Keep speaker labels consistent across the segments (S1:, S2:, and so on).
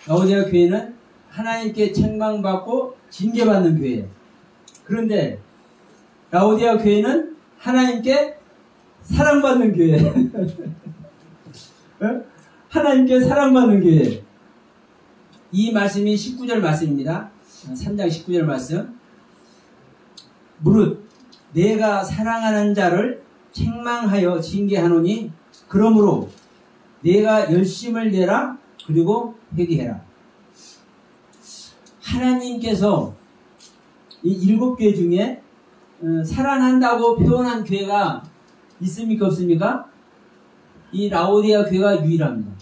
S1: 라오디아 교회는 하나님께 책망받고 징계받는 교회예요. 그런데 라오디아 교회는 하나님께 사랑받는 교회예요. 하나님께 사랑받는 교회예요. 이 말씀이 19절 말씀입니다. 3장 19절 말씀. 무릇 내가 사랑하는 자를 책망하여 징계하노니 그러므로 내가 열심을 내라 그리고 회개해라. 하나님께서 이 7교회 중에 사랑한다고 표현한 교회가 있습니까 없습니까? 이 라오디아 교회가 유일합니다.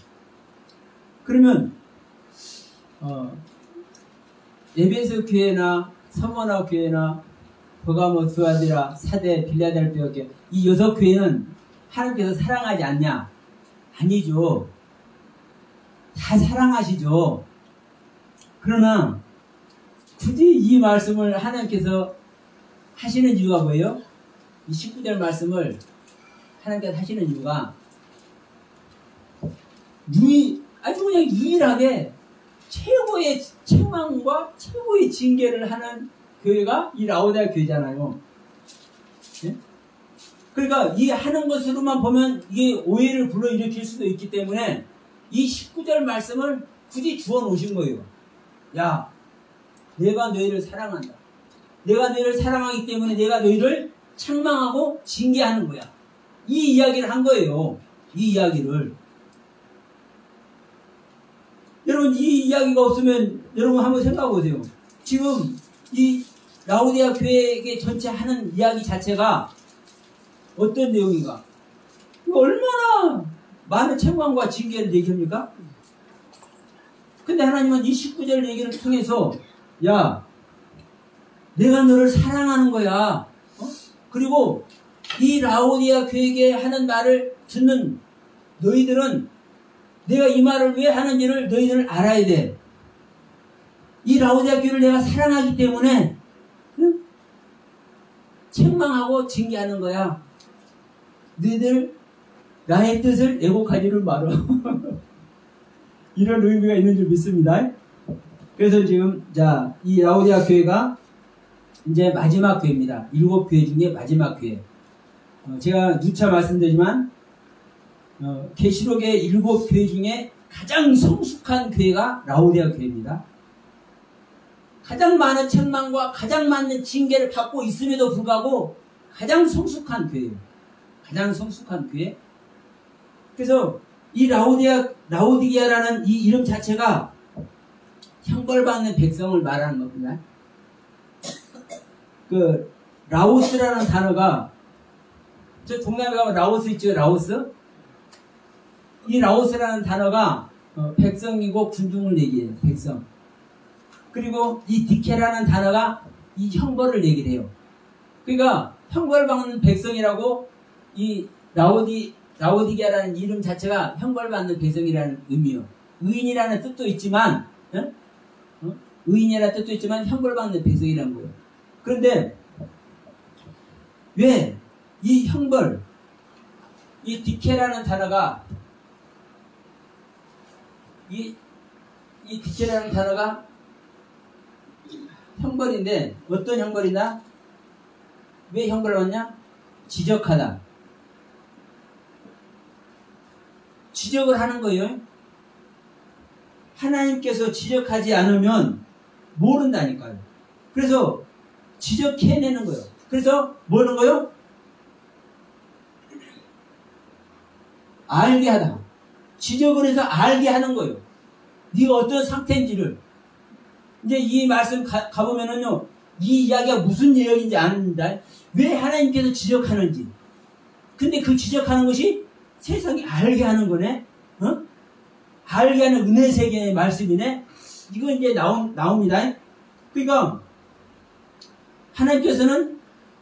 S1: 그러면 에베소 교회나 서머나 교회나 버가모, 두아디라, 사대, 빌라델피아 교회 이 6교회는 하나님께서 사랑하지 않냐? 아니죠. 다 사랑하시죠. 그러나 굳이 이 말씀을 하나님께서 하시는 이유가 뭐예요? 이 19절 말씀을 하나님께서 하시는 이유가 아주 그냥 유일하게 최고의 책망과 최고의 징계를 하는 교회가 이 라오디아 교회잖아요. 네? 그러니까 이 하는 것으로만 보면 이게 오해를 불러일으킬 수도 있기 때문에 이 19절 말씀을 굳이 주워 놓으신 거예요. 야, 내가 너희를 사랑한다. 내가 너희를 사랑하기 때문에 내가 너희를 책망하고 징계하는 거야. 이 이야기를 한 거예요. 이 이야기를. 여러분 이 이야기가 없으면 여러분 한번 생각해 보세요. 지금 이 라오디아 교회에게 전체 하는 이야기 자체가 어떤 내용인가? 얼마나 많은 책망과 징계를 얘기합니까? 근데 하나님은 이 19절 얘기를 통해서 야, 내가 너를 사랑하는 거야. 그리고 이 라오디아 교회에게 하는 말을 듣는 너희들은 내가 이 말을 왜 하는지를 너희들은 알아야 돼. 이 라오디아 교회를 내가 사랑하기 때문에 책망하고 징계하는 거야. 너희들 나의 뜻을 애곡하지를 마라. 이런 의미가 있는 줄 믿습니다. 그래서 지금 이 라오디아 교회가 이제 마지막 교회입니다. 7교회 중에 마지막 교회. 제가 누차 말씀드리지만 계시록의 7교회 중에 가장 성숙한 교회가 라오디아 교회입니다. 가장 많은 책망과 가장 많은 징계를 받고 있음에도 불구하고 가장 성숙한 교회예요. 가장 성숙한 교회. 그래서 이 라오디게아라는 이 이름 자체가 형벌받는 백성을 말하는 겁니다. 그 라오스라는 단어가 저 동남아 가면 라오스 있죠? 라오스? 이 라오스라는 단어가 백성이고 군중을 얘기해요. 백성. 그리고 이 디케라는 단어가 이 형벌을 얘기를 해요. 그러니까 형벌받는 백성이라고 이 라오디게아라는 이름 자체가 형벌받는 백성이라는 의미요. 의인이라는 뜻도 있지만 의인이라는 뜻도 있지만 형벌받는 백성이라는 거예요. 그런데 왜 이 형벌, 이 디케라는 단어가 이 디케라는 단어가 형벌인데 어떤 형벌이나 왜 형벌을 받냐? 지적하다. 지적을 하는 거예요. 하나님께서 지적하지 않으면 모른다니까요. 그래서 지적해내는 거예요. 그래서 뭐 하는 거예요? 알게 하다. 지적을 해서 알게 하는 거예요. 네가 어떤 상태인지를. 이제 이 말씀 가보면은요, 이 이야기가 무슨 내용인지 아는다. 왜 하나님께서 지적하는지. 근데 그 지적하는 것이 세상이 알게 하는 거네. 알게 하는 은혜 세계의 말씀이네. 이거 이제 나옵니다. 그러니까 하나님께서는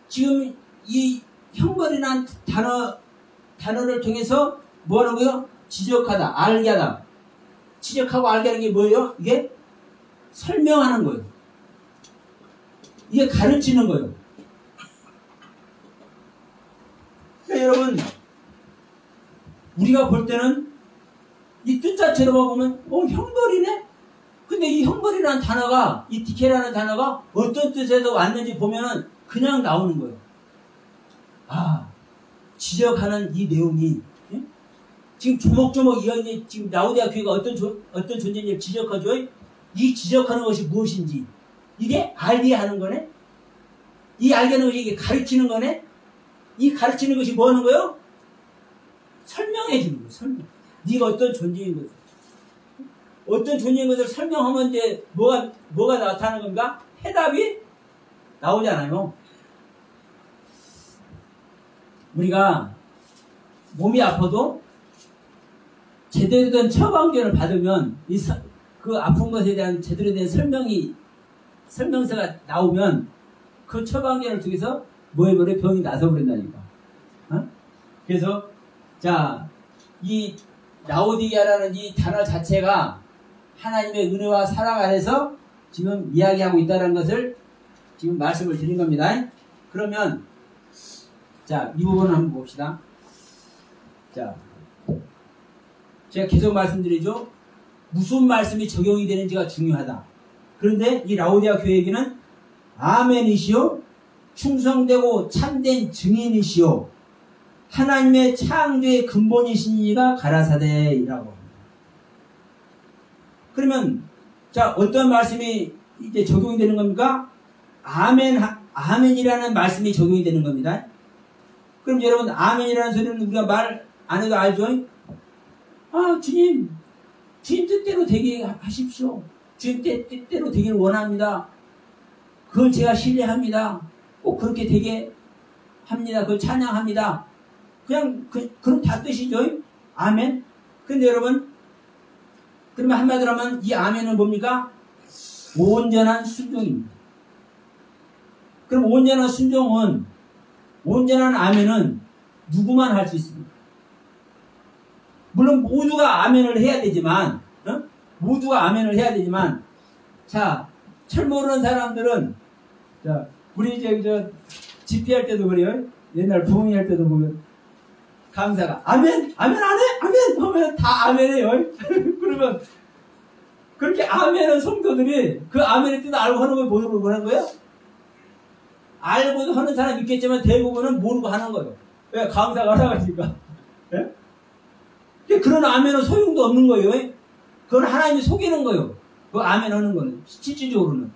S1: 지금 이 형벌이라는 단어를 통해서 뭐 하는 거예요? 지적하다, 알게 하다. 지적하고 알게 하는 게 뭐예요? 이게 설명하는 거예요. 이게 가르치는 거예요. 그러니까 여러분, 우리가 볼 때는 이 뜻 자체로만 보면 형벌이네? 근데 이 형벌이라는 단어가, 이 디케라는 단어가 어떤 뜻에서 왔는지 보면은 그냥 나오는 거예요. 아, 지적하는 이 내용이, 예? 지금 조목조목 이야기, 지금 라오디아 교회가 어떤 존재인지 지적하죠? 이 지적하는 것이 무엇인지, 이게 알게 하는 거네? 이 알게 하는 것이 이게 가르치는 거네? 이 가르치는 것이 뭐 하는 거예요? 설명해 주는 거예요, 설명. 네가 어떤 존재인 것을. 어떤 존재인 것을 설명하면 이제 뭐가 나타나는 건가? 해답이 나오잖아요. 우리가 몸이 아파도 제대로 된 처방전을 받으면 그 아픈 것에 대한 제대로 된 설명서가 나오면 그 처방전을 통해서 뭐 해버려? 병이 나서 버린다니까. 어? 그래서 자, 이 라오디게아라는 이 단어 자체가 하나님의 은혜와 사랑 안에서 지금 이야기하고 있다는 것을 지금 말씀을 드린 겁니다. 그러면 자, 이 부분을 한번 봅시다. 자, 제가 계속 말씀드리죠. 무슨 말씀이 적용이 되는지가 중요하다. 그런데 이 라오디아 교회에게는 아멘이시오, 충성되고 참된 증인이시오, 하나님의 창조의 근본이신 이가 가라사대이라고 합니다. 그러면 자, 어떤 말씀이 이제 적용이 되는 겁니까? 아멘이라는 말씀이 적용이 되는 겁니다. 그럼 여러분, 아멘이라는 소리는 우리가 말 안 해도 알죠? 아, 주님 뜻대로 되게 하십시오. 주님 뜻대로 되기를 원합니다. 그걸 제가 신뢰합니다. 꼭 그렇게 되게 합니다. 그걸 찬양합니다. 그럼 다 뜻이죠? 아멘. 근데 여러분, 그러면 한마디로 하면 이 아멘은 뭡니까? 온전한 순종입니다. 그럼 온전한 아멘은 누구만 할 수 있습니다. 물론 모두가 아멘을 해야 되지만, 자, 철 모르는 사람들은, 자, 우리 집회할 때도 그래요. 옛날 부흥회 할 때도 보면, 강사가, 아멘 안 해? 아멘! 하면 다 아멘해요. 그러면, 그렇게 아멘한 성도들이 그 아멘의 뜻을 알고 하는 걸 모르고 하는 거예요? 알고도 하는 사람이 있겠지만 대부분은 모르고 하는 거예요. 왜? 강사가 하라가니까. 예? 그런 아멘은 소용도 없는 거예요. 그건 하나님이 속이는 거예요. 그 아멘 하는 거는. 실질적으로는.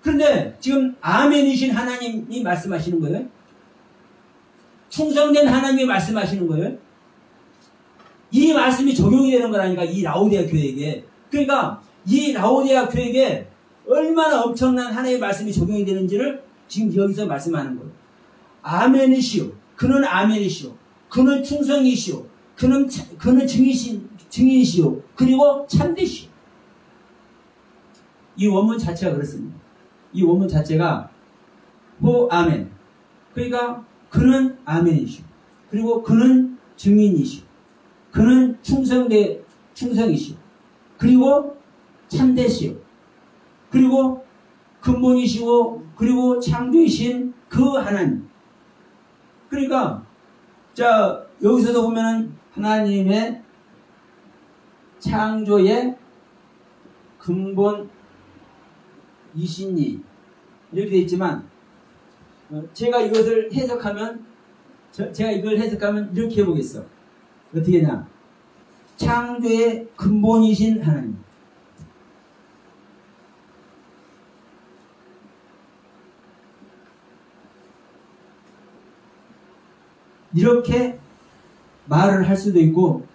S1: 그런데 지금 아멘이신 하나님이 말씀하시는 거예요. 충성된 하나님이 말씀하시는 거예요. 이 말씀이 적용이 되는 거라니까, 이 라오디아 교회에게. 그러니까 이 라오디아 교회에게 얼마나 엄청난 하나님의 말씀이 적용이 되는지를 지금 여기서 말씀하는 거예요. 아멘이시오. 그는 아멘이시오. 그는 충성이시오. 그는 증인이시오. 그리고 참되시오. 이 원문 자체가 그렇습니다. 이 원문 자체가 아멘. 그러니까 그는 아멘이시오. 그리고 그는 증인이시오. 그는 충성이시오. 그리고 참되시오. 그리고 근본이시고, 그리고 창조이신 그 하나님. 그러니까, 자, 여기서도 보면은 하나님의 창조의 근본이시니, 이렇게 되어 있지만, 제가 이걸 해석하면 이렇게 해보겠어. 어떻게 하냐. 창조의 근본이신 하나님. 이렇게 말을 할 수도 있고,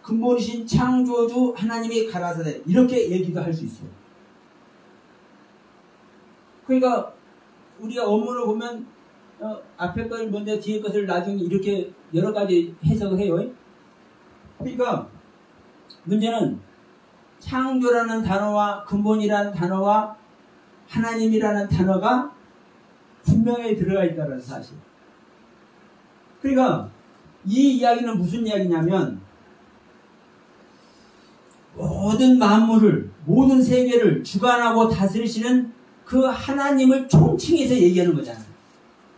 S1: 근본이신 창조주 하나님이 가라사대, 이렇게 얘기도 할 수 있어요. 그러니까 우리가 원문을 보면 앞에 걸 먼저 뒤에 것을 나중에 이렇게 여러 가지 해석을 해요. 그러니까 문제는 창조라는 단어와 근본이라는 단어와 하나님이라는 단어가 분명히 들어가 있다는 사실. 그러니까 이 이야기는 무슨 이야기냐면, 모든 만물을, 모든 세계를 주관하고 다스리시는 그 하나님을 총칭해서 얘기하는 거잖아요.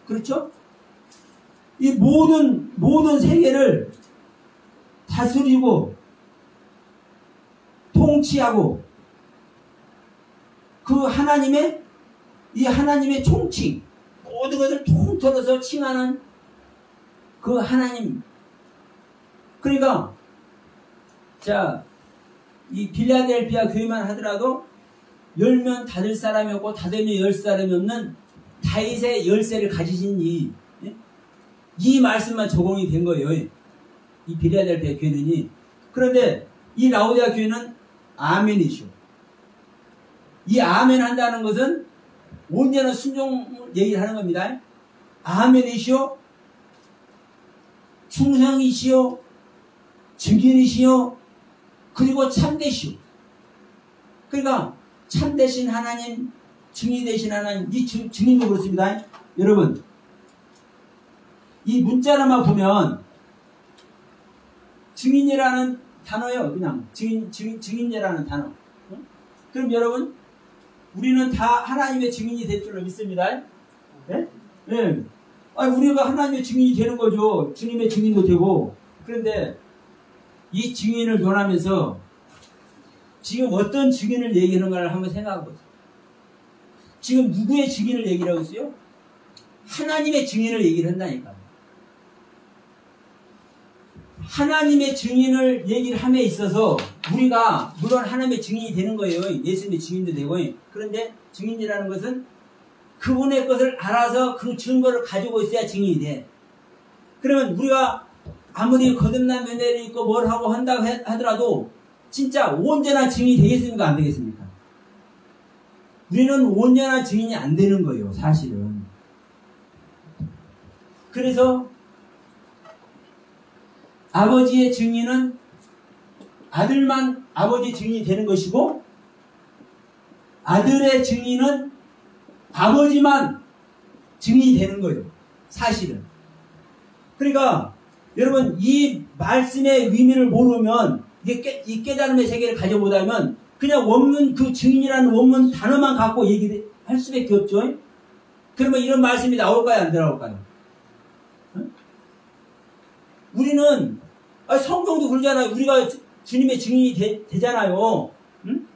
S1: 그렇죠? 이 모든 세계를 다스리고 통치하고 그 하나님의 이 하나님의 총칭, 모든 것을 통틀어서 칭하는 그 하나님. 그러니까 자, 이 빌라델피아 교회만 하더라도 열면 닫을 사람이 없고 닫으면 열 사람이 없는 다윗의 열쇠를 가지신 이 말씀만 적용이 된 거예요. 이 빌라델피아 교회는. 그런데 이 라오디아 교회는 아멘이시오. 이 아멘 한다는 것은 온전한 순종을 얘기를 하는 겁니다. 아멘이시오, 충성이시오, 증인이시오, 그리고 참되시오. 그러니까 참되신 하나님, 증인 되신 하나님, 이 증인도 그렇습니다. 여러분, 이 문자로만 보면 증인이라는 단어예요. 그냥 증인이라는 단어. 그럼 여러분, 우리는 다 하나님의 증인이 될 줄로 믿습니다. 네? 네. 아니, 우리가 하나님의 증인이 되는 거죠. 주님의 증인도 되고. 그런데 이 증인을 논하면서 지금 어떤 증인을 얘기하는가를 한번 생각해 보세요. 지금 누구의 증인을 얘기를 하고 있어요? 하나님의 증인을 얘기를 한다니까요. 하나님의 증인을 얘기를 함에 있어서 우리가 물론 하나님의 증인이 되는 거예요. 예수님의 증인도 되고. 그런데 증인이라는 것은 그분의 것을 알아서 그 증거를 가지고 있어야 증인이 돼. 그러면 우리가 아무리 거듭난 면회를 있고 뭘 하고 한다고 하더라도 진짜 온전한 증인이 되겠습니까? 안 되겠습니까? 우리는 온전한 증인이 안 되는 거예요. 사실은. 그래서 아버지의 증인은 아들만 아버지 증인이 되는 것이고, 아들의 증인은 아버지만 증인이 되는 거예요. 사실은. 그러니까 여러분, 이 말씀의 의미를 모르면, 이 깨달음의 세계를 가져보다면 그냥 원문, 그 증인이라는 원문 단어만 갖고 얘기를 할 수밖에 없죠. 그러면 이런 말씀이 나올까요? 안 나올까요? 우리는 성경도 그러잖아요. 우리가 주님의 증인이 되잖아요. 응?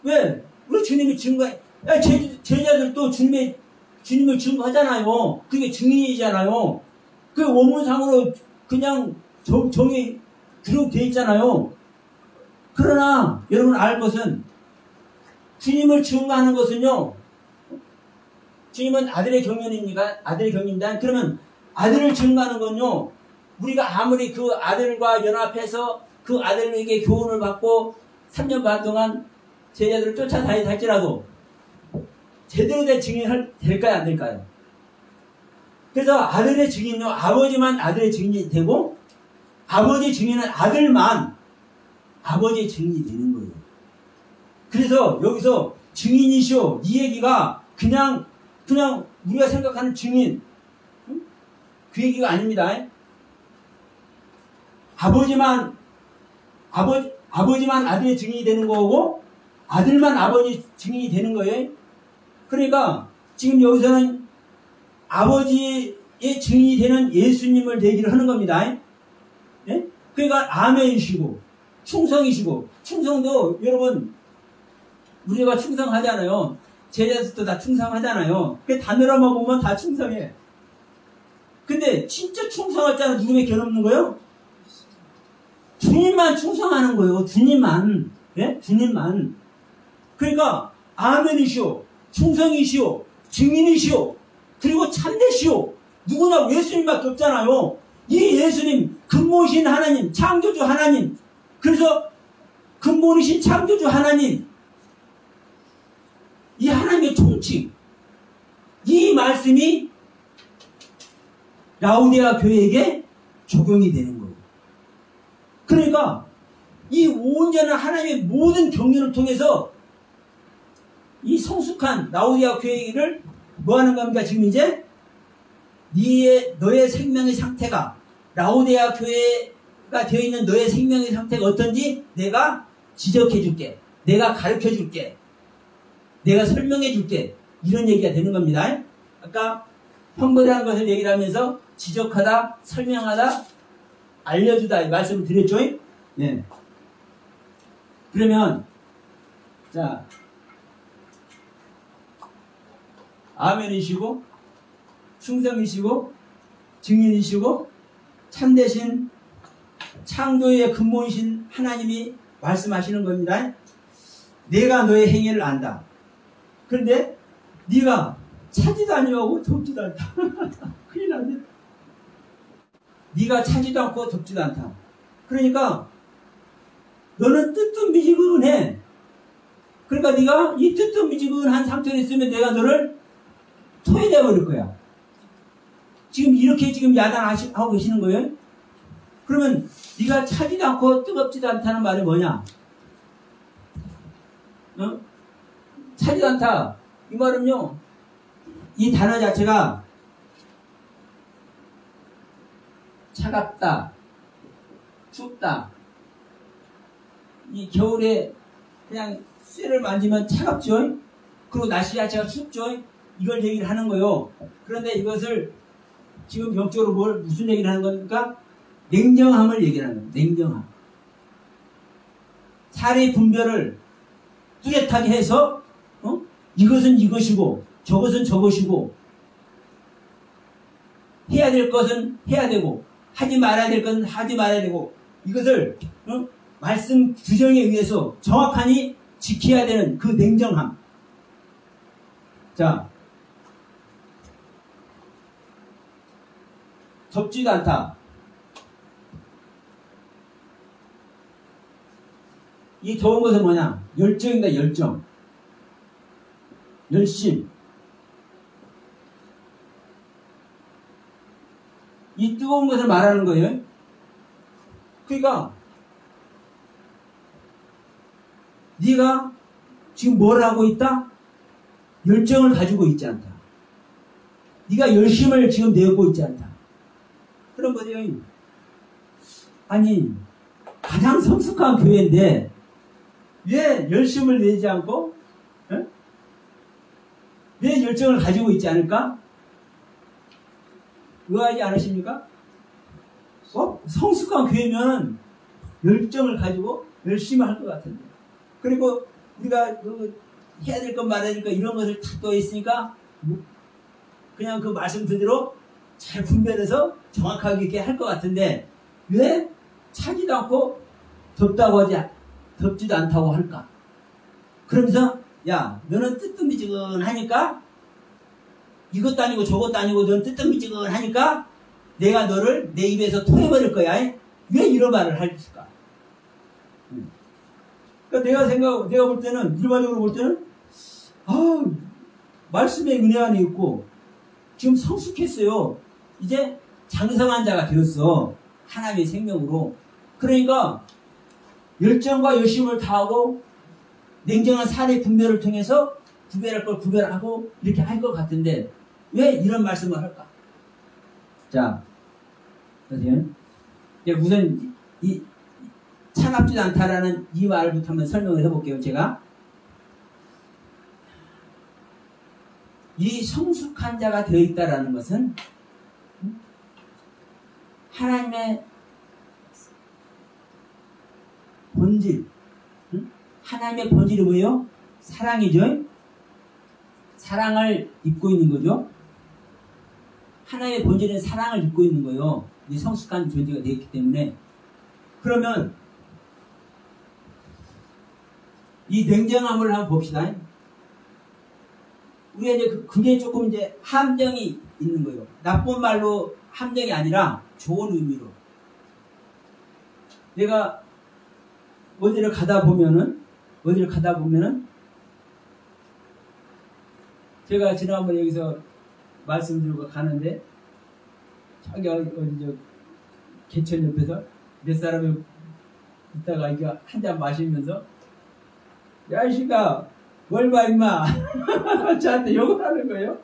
S1: 왜? 우리 주님이 증거해. 제자들도 주님을 증거하잖아요. 그게 증인이잖아요. 그 원문상으로 그냥 정이 기록되어 있잖아요. 그러나 여러분 알 것은 주님을 증거하는 것은요. 주님은 아들의 경륜입니까? 아들의 경륜입니다. 그러면 아들을 증거하는 건요. 우리가 아무리 그 아들과 연합해서 그 아들에게 교훈을 받고 3년 반 동안 제자들을 쫓아다니다 할지라도 제대로 된 증인이 될까요? 안 될까요? 그래서 아들의 증인은 아버지만 아들의 증인이 되고, 아버지 증인은 아들만 아버지의 증인이 되는 거예요. 그래서 여기서 증인이시오, 이 얘기가 그냥 우리가 생각하는 증인, 그 얘기가 아닙니다. 아버지만 아들의 증인이 되는 거고, 아들만 아버지 증인이 되는 거예요. 그러니까 지금 여기서는 아버지의 증인이 되는 예수님을 얘기를 하는 겁니다. 예? 그러니까 아멘이시고 충성이시고, 충성도 여러분 우리가 충성하잖아요. 제자들도 다 충성하잖아요. 그 단어로만 보면 다 충성해. 근데 진짜 충성할 자는 누구밖에 없는 거예요? 주님만 충성하는 거예요. 주님만. 예? 주님만. 그러니까 아멘이시오, 충성이시오, 증인이시오, 그리고 참되시오. 누구나 예수님밖에 없잖아요. 이 예수님, 근본이신 하나님, 창조주 하나님, 그래서 근본이신 창조주 하나님, 이 하나님의 총칭, 이 말씀이 라오디아 교회에게 적용이 되는 거예요. 그러니까 이 온전한 하나님의 모든 경륜을 통해서 이 성숙한 라오디아 교회를 뭐 하는 겁니까? 지금 이제 너의 생명의 상태가, 라오디아 교회가 되어 있는 너의 생명의 상태가 어떤지 내가 지적해 줄게, 내가 가르쳐 줄게, 내가 설명해 줄게, 이런 얘기가 되는 겁니다. 아까 형벌이라는 것을 얘기를 하면서 지적하다, 설명하다, 알려주다 이 말씀을 드렸죠. 네. 그러면 자, 아멘이시고 충성이시고 증인이시고 참되신 창조의 근본이신 하나님이 말씀하시는 겁니다. 내가 너의 행위를 안다. 그런데 네가 차지도 아니하고 덥지도 않다. 큰일 났네. 네가 차지도 않고 덥지도 않다. 그러니까 너는 뜨뜻미지근해. 그러니까 네가 이 뜨뜻미지근한 상태로 있으면 내가 너를 토해내 버릴 거야. 지금 이렇게 지금 야단하고 계시는 거예요. 그러면 네가 차지도 않고 뜨겁지도 않다는 말이 뭐냐? 어? 차지도 않다. 이 말은요, 이 단어 자체가 차갑다, 춥다. 이 겨울에 그냥 쇠를 만지면 차갑죠? 그리고 날씨 자체가 춥죠? 이걸 얘기를 하는 거요. 그런데 이것을 지금 영적으로 무슨 얘기를 하는 겁니까? 냉정함을 얘기하는 거예요. 냉정함. 살의 분별을 뚜렷하게 해서 이것은 이것이고 저것은 저것이고 해야 될 것은 해야 되고 하지 말아야 될 것은 하지 말아야 되고 이것을 말씀 규정에 의해서 정확하니 지켜야 되는 그 냉정함. 자, 덥지도 않다. 이 더운 것은 뭐냐? 열정이다, 열정. 열심. 이 뜨거운 것을 말하는 거예요. 그러니까 네가 지금 뭘 하고 있다? 열정을 가지고 있지 않다. 네가 열심을 지금 내고 있지 않다. 그런 거죠. 아니, 가장 성숙한 교회인데 왜 열심을 내지 않고 왜 열정을 가지고 있지 않을까? 의아하지 않으십니까? 성숙한 교회면 열정을 가지고 열심히 할 것 같은데. 그리고 우리가 해야 될 것 말해야 될 것 이런 것을 다 또 있으니까 그냥 그 말씀 그대로 잘 분별해서 정확하게 이렇게 할 것 같은데 왜 차지도 않고 덥다고 하지 덥지도 않다고 할까? 그러면서 야 너는 뜨뜻미지근하니까 이것도 아니고 저것도 아니고 너는 뜨뜻미지근하니까 내가 너를 내 입에서 토해버릴 거야. 왜 이런 말을 할까? 그러니까 내가 볼 때는 일반적으로 볼 때는 말씀에 은혜 안에 있고 지금 성숙했어요. 이제 장성한 자가 되었어. 하나님의 생명으로. 그러니까 열정과 열심을 다하고 냉정한 사례 분별을 통해서 구별할 걸 구별하고 이렇게 할 것 같은데 왜 이런 말씀을 할까? 자, 보세요. 우선 이 차갑지도 않다라는 이 말부터 한번 설명을 해볼게요. 제가 이 성숙한 자가 되어 있다라는 것은 하나님의 본질, 하나님의 본질이 뭐예요? 사랑이죠. 사랑을 입고 있는 거죠. 하나님의 본질은 사랑을 입고 있는 거예요. 이 성숙한 존재가 되었기 때문에. 그러면 이 냉정함을 한번 봅시다. 우리가 이제 그게 조금 이제 함정이 있는 거예요. 나쁜 말로 함정이 아니라 좋은 의미로. 내가 어디를 가다 보면은 제가 지난번에 여기서 말씀 드리고 가는데 저기 어디 개천 옆에서 몇 사람이 있다가 이거 한 잔 마시면서 야 이씨가 뭘 봐 임마 저한테 욕을 하는 거예요.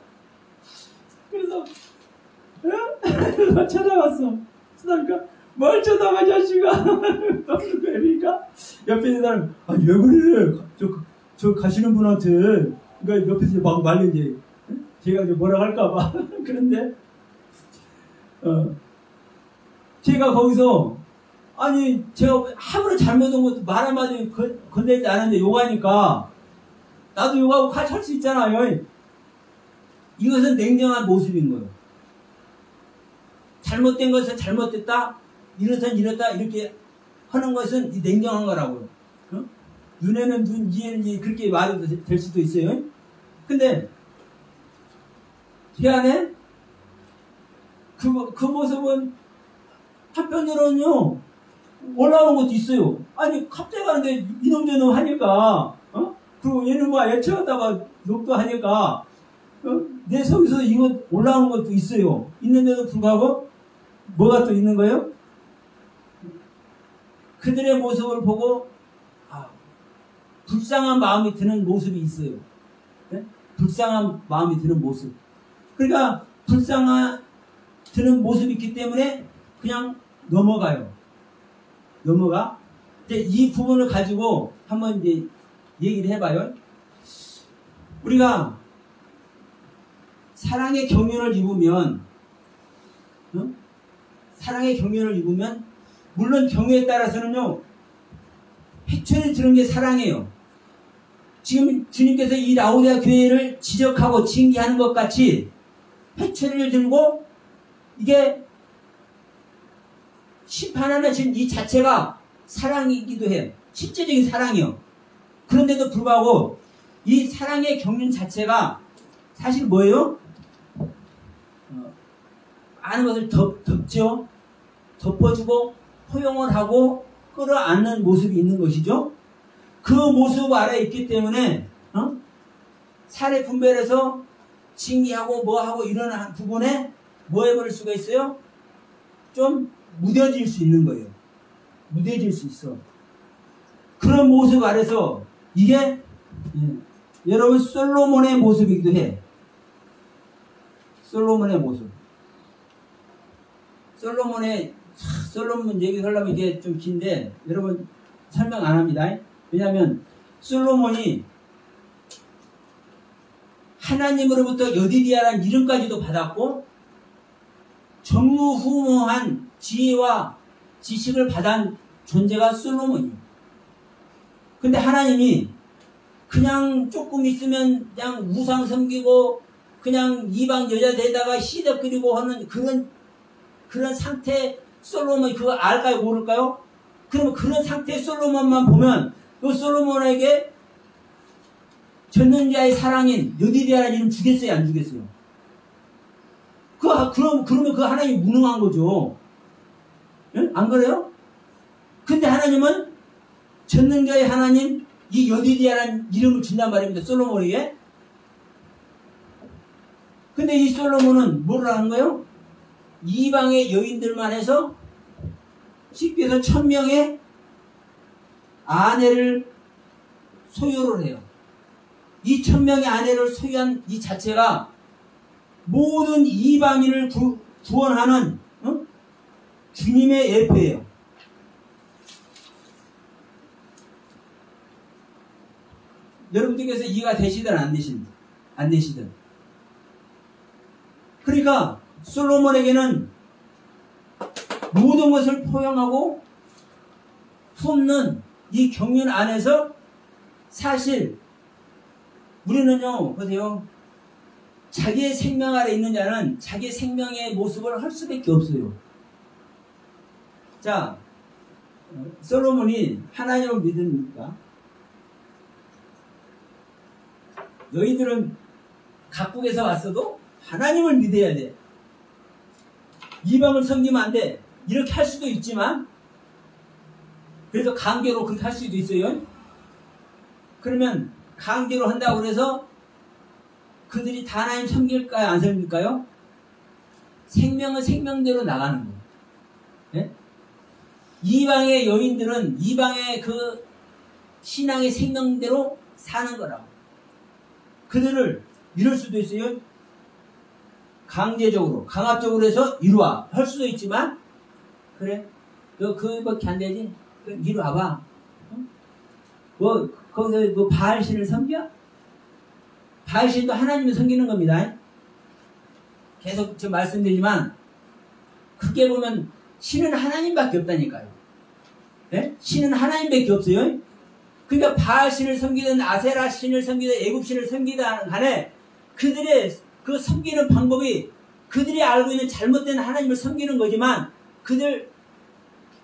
S1: 그래서 찾아왔어. 그러니까 뭘 쳐다봐 자식아 그러니까 옆에 있는 사람 왜 그래 저 가시는 분한테 그러니까 옆에서 막 말리지 제가 이제 뭐라 할까봐 그런데 제가 거기서 아니 제가 아무런 잘못한 것도 말 한마디 건네지 않았는데 욕하니까 나도 욕하고 같이 할 수 있잖아요. 이것은 냉정한 모습인 거예요. 잘못된 것은 잘못됐다, 이것은 이렇다, 이렇게 하는 것은 냉정한 거라고요. 어? 눈에는 눈, 이에는 이, 그렇게 말이 될 수도 있어요. 근데 희한해? 그 모습은 한편으로는요, 올라오는 것도 있어요. 아니, 갑자기 하는데 이놈 저놈 하니까, 그리고 얘는 뭐 애처하다가 욕도 하니까, 내 속에서 이거 올라오는 것도 있어요. 있는데도 불구하고, 뭐가 또 있는 거예요? 그들의 모습을 보고, 불쌍한 마음이 드는 모습이 있어요. 네? 불쌍한 마음이 드는 모습. 그러니까, 드는 모습이 있기 때문에 그냥 넘어가요. 넘어가. 이제 이 부분을 가지고 한번 이제 얘기를 해봐요. 우리가 사랑의 경륜을 입으면, 사랑의 경륜을 입으면, 물론 경우에 따라서는요, 회초리 드는 게 사랑이에요. 지금 주님께서 이 라오디아 교회를 지적하고 징계하는 것 같이 회초리를 들고 이게 심판하는 이 자체가 사랑이기도 해요. 실제적인 사랑이요. 그런데도 불구하고 이 사랑의 경륜 자체가 사실 뭐예요? 많은 것을 덮죠. 덮어주고 포용을 하고 끌어안는 모습이 있는 것이죠. 그 모습 아래에 있기 때문에 사례 분별해서 징계하고 뭐하고 이런 부분에 뭐 해버릴 수가 있어요? 좀 무뎌질 수 있는 거예요. 무뎌질 수 있어. 그런 모습 아래서 이게 여러분 솔로몬의 모습이기도 해. 솔로몬의 모습. 솔로몬 얘기하려면 이게 좀 긴데 여러분 설명 안 합니다. 왜냐하면 솔로몬이 하나님으로부터 여디디아라는 이름까지도 받았고 전무후무한 지혜와 지식을 받은 존재가 솔로몬이에요. 근데 하나님이 그냥 조금 있으면 그냥 우상 섬기고 그냥 이방 여자 데다가 시댁 그리고 하는 그런 상태 솔로몬이 그거 알까요? 모를까요? 그러면 그런 상태의 솔로몬만 보면 그 솔로몬에게 전능자의 사랑인 여디디아라는 이름 주겠어요? 안 주겠어요? 그러면 그 하나님이 무능한 거죠. 예? 안 그래요? 근데 하나님은 전능자의 하나님 이 여디디아라는 이름을 준단 말입니다. 솔로몬에게. 근데 이 솔로몬은 뭘 하는 거예요? 이방의 여인들만 해서 쉽게 해서 1000명의 아내를 소유를 해요. 이 1000명의 아내를 소유한 이 자체가 모든 이방인을 구원하는 주님의 예표예요. 여러분들께서 이해가 되시든 안 되시든. 그러니까 솔로몬에게는 모든 것을 포용하고 품는 이 경륜 안에서 사실 우리는요, 보세요. 자기의 생명 아래 있는 자는 자기의 생명의 모습을 할 수밖에 없어요. 자, 솔로몬이 하나님을 믿으니까 너희들은 각국에서 왔어도 하나님을 믿어야 돼. 이방을 섬기면 안 돼. 이렇게 할 수도 있지만 그래서 강제로 그렇게 할 수도 있어요. 그러면 강제로 한다고 그래서 그들이 다 하나님 섬길까요? 안 섬길까요? 생명은 생명대로 나가는 거예요. 네? 이방의 여인들은 이방의 그 신앙의 생명대로 사는 거라고. 그들을 이룰 수도 있어요. 강제적으로, 강압적으로 해서 이루와 할 수도 있지만, 그래, 너 그거밖에 안 되지? 이루와봐. 뭐, 거기서 뭐 바알신을 섬겨? 바알신도 하나님을 섬기는 겁니다. 계속 저 말씀드리지만, 크게 보면 신은 하나님밖에 없다니까요. 네? 신은 하나님밖에 없어요. 그러니까 바알신을 섬기든 아세라 신을 섬기든 애굽신을 섬기든 간에 그들의 그 섬기는 방법이 그들이 알고 있는 잘못된 하나님을 섬기는 거지만 그들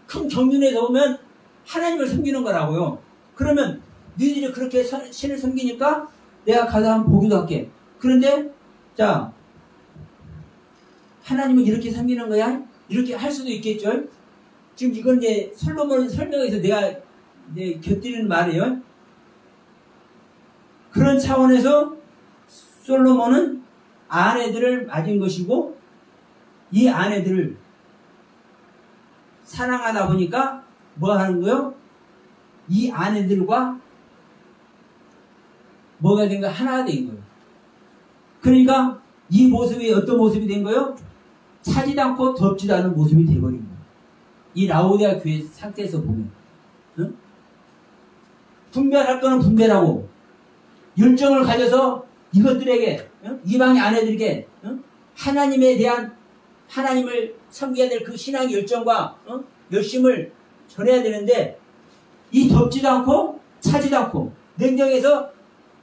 S1: 큰 경륜에서 보면 하나님을 섬기는 거라고요. 그러면 너희들이 그렇게 신을 섬기니까 내가 가서 한번 보기도 할게. 그런데 자 하나님은 이렇게 섬기는 거야? 이렇게 할 수도 있겠죠. 지금 이건 이제 솔로몬 설명에서 내가 이제 곁들이는 말이에요. 그런 차원에서 솔로몬은 아내들을 맞은 것이고 이 아내들을 사랑하다 보니까 뭐 하는 거요? 이 아내들과 뭐가 된 거야? 하나가 된 거예요. 그러니까 이 모습이 어떤 모습이 된 거예요? 차지도 않고 덥지도 않은 모습이 되어버린 거예요. 이 라오디아 교회 상태에서 보면. 응? 분별할 거는 분별하고 열정을 가져서 이것들에게 응? 이방의 아내들에게 응? 하나님에 대한 하나님을 섬겨야 될 그 신앙의 열정과 응? 열심을 전해야 되는데 이 덥지도 않고 차지도 않고 냉정해서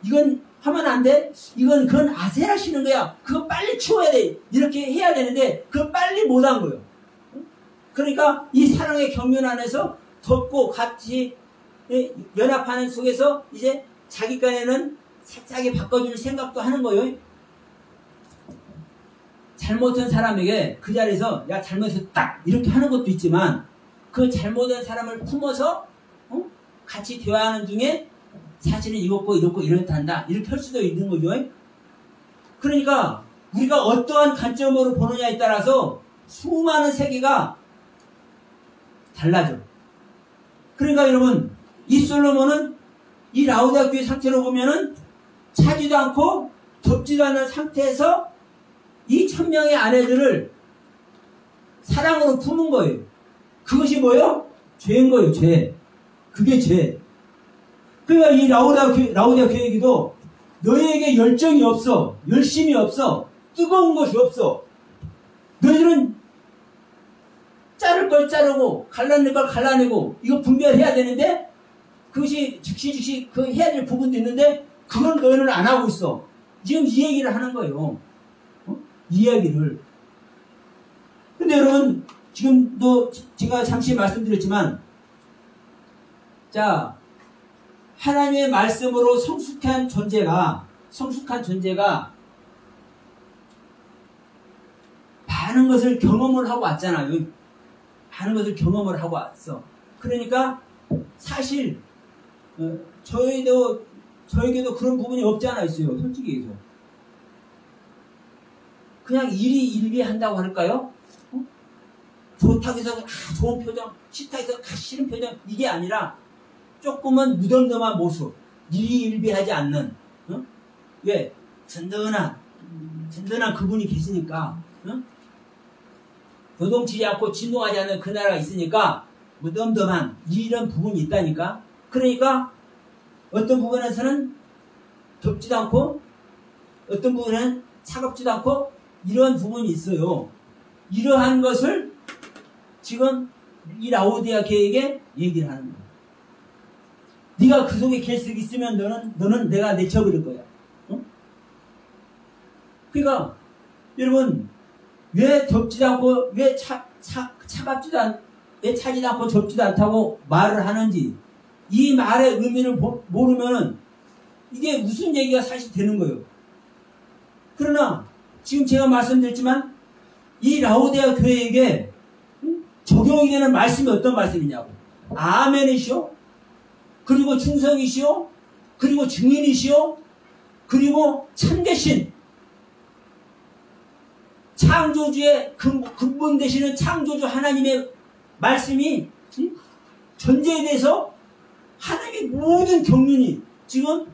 S1: 이건 하면 안 돼. 그건 아세라 쉬는 거야. 그거 빨리 치워야 돼. 이렇게 해야 되는데 그거 빨리 못한 거예요. 그러니까 이 사랑의 경륜 안에서 덮고 같이 연합하는 속에서 이제 자기 간에는 살짝이 바꿔줄 생각도 하는 거예요. 잘못한 사람에게 그 자리에서 야 잘못해서 딱 이렇게 하는 것도 있지만 그 잘못한 사람을 품어서 같이 대화하는 중에 사실은 이렇고 이렇고 이렇단다 이렇게 할 수도 있는 거죠. 그러니까 우리가 어떠한 관점으로 보느냐에 따라서 수많은 세계가 달라져. 그러니까 여러분 이 솔로몬은 이 라오디아 교회 상태로 보면은 차지도 않고 덥지도 않은 상태에서 이 1000명의 아내들을 사랑으로 품은 거예요. 그것이 뭐예요? 죄인 거예요. 죄. 그게 죄. 그러니까 이 라오디아 교회에게도 너희에게 열정이 없어. 열심이 없어. 뜨거운 것이 없어. 너희들은 자를 걸 자르고 갈라낼 걸 갈라내고 이거 분별해야 되는데 그것이 즉시 그 해야 될 부분도 있는데 그걸 너희는 안 하고 있어. 지금 이 얘기를 하는 거예요. 이 이야기를. 근데 여러분 지금도 제가 잠시 말씀드렸지만 자 하나님의 말씀으로 성숙한 존재가 많은 것을 경험을 하고 왔잖아요. 많은 것을 경험을 하고 왔어. 그러니까 사실 저에게도 그런 부분이 없지 않아 있어요. 솔직히 얘기해서. 그냥 일희일비한다고 할까요? 좋다고 해서 좋은 표정, 싫다고 해서 싫은 표정 이게 아니라 조금은 무덤덤한 모습, 일희일비하지 않는 왜? 든든한 그분이 계시니까 요동치지 않고 진동하지 않는 그 나라가 있으니까 무덤덤한 이런 부분이 있다니까. 그러니까 어떤 부분에서는 덥지도 않고 어떤 부분에는 차갑지도 않고 이런 부분이 있어요. 이러한 것을 지금 이 라오디아 교회에게 얘기를 하는 거야. 네가 그 속에 계속 있으면 너는 내가 내쳐버릴 거야. 그러니까 여러분 왜 덥지도 않고 왜 차갑지도 왜 차지도 않고 덥지도 않다고 말을 하는지 이 말의 의미를 모르면 이게 무슨 얘기가 사실 되는 거예요. 그러나 지금 제가 말씀드렸지만 이 라오디아 교회에게 적용이 되는 말씀이 어떤 말씀이냐고. 아멘이시오. 그리고 충성이시오. 그리고 증인이시오. 그리고 참되신 창조주의 근본 되시는 창조주 하나님의 말씀이 존재에 대해서 하나님의 모든 경륜이 지금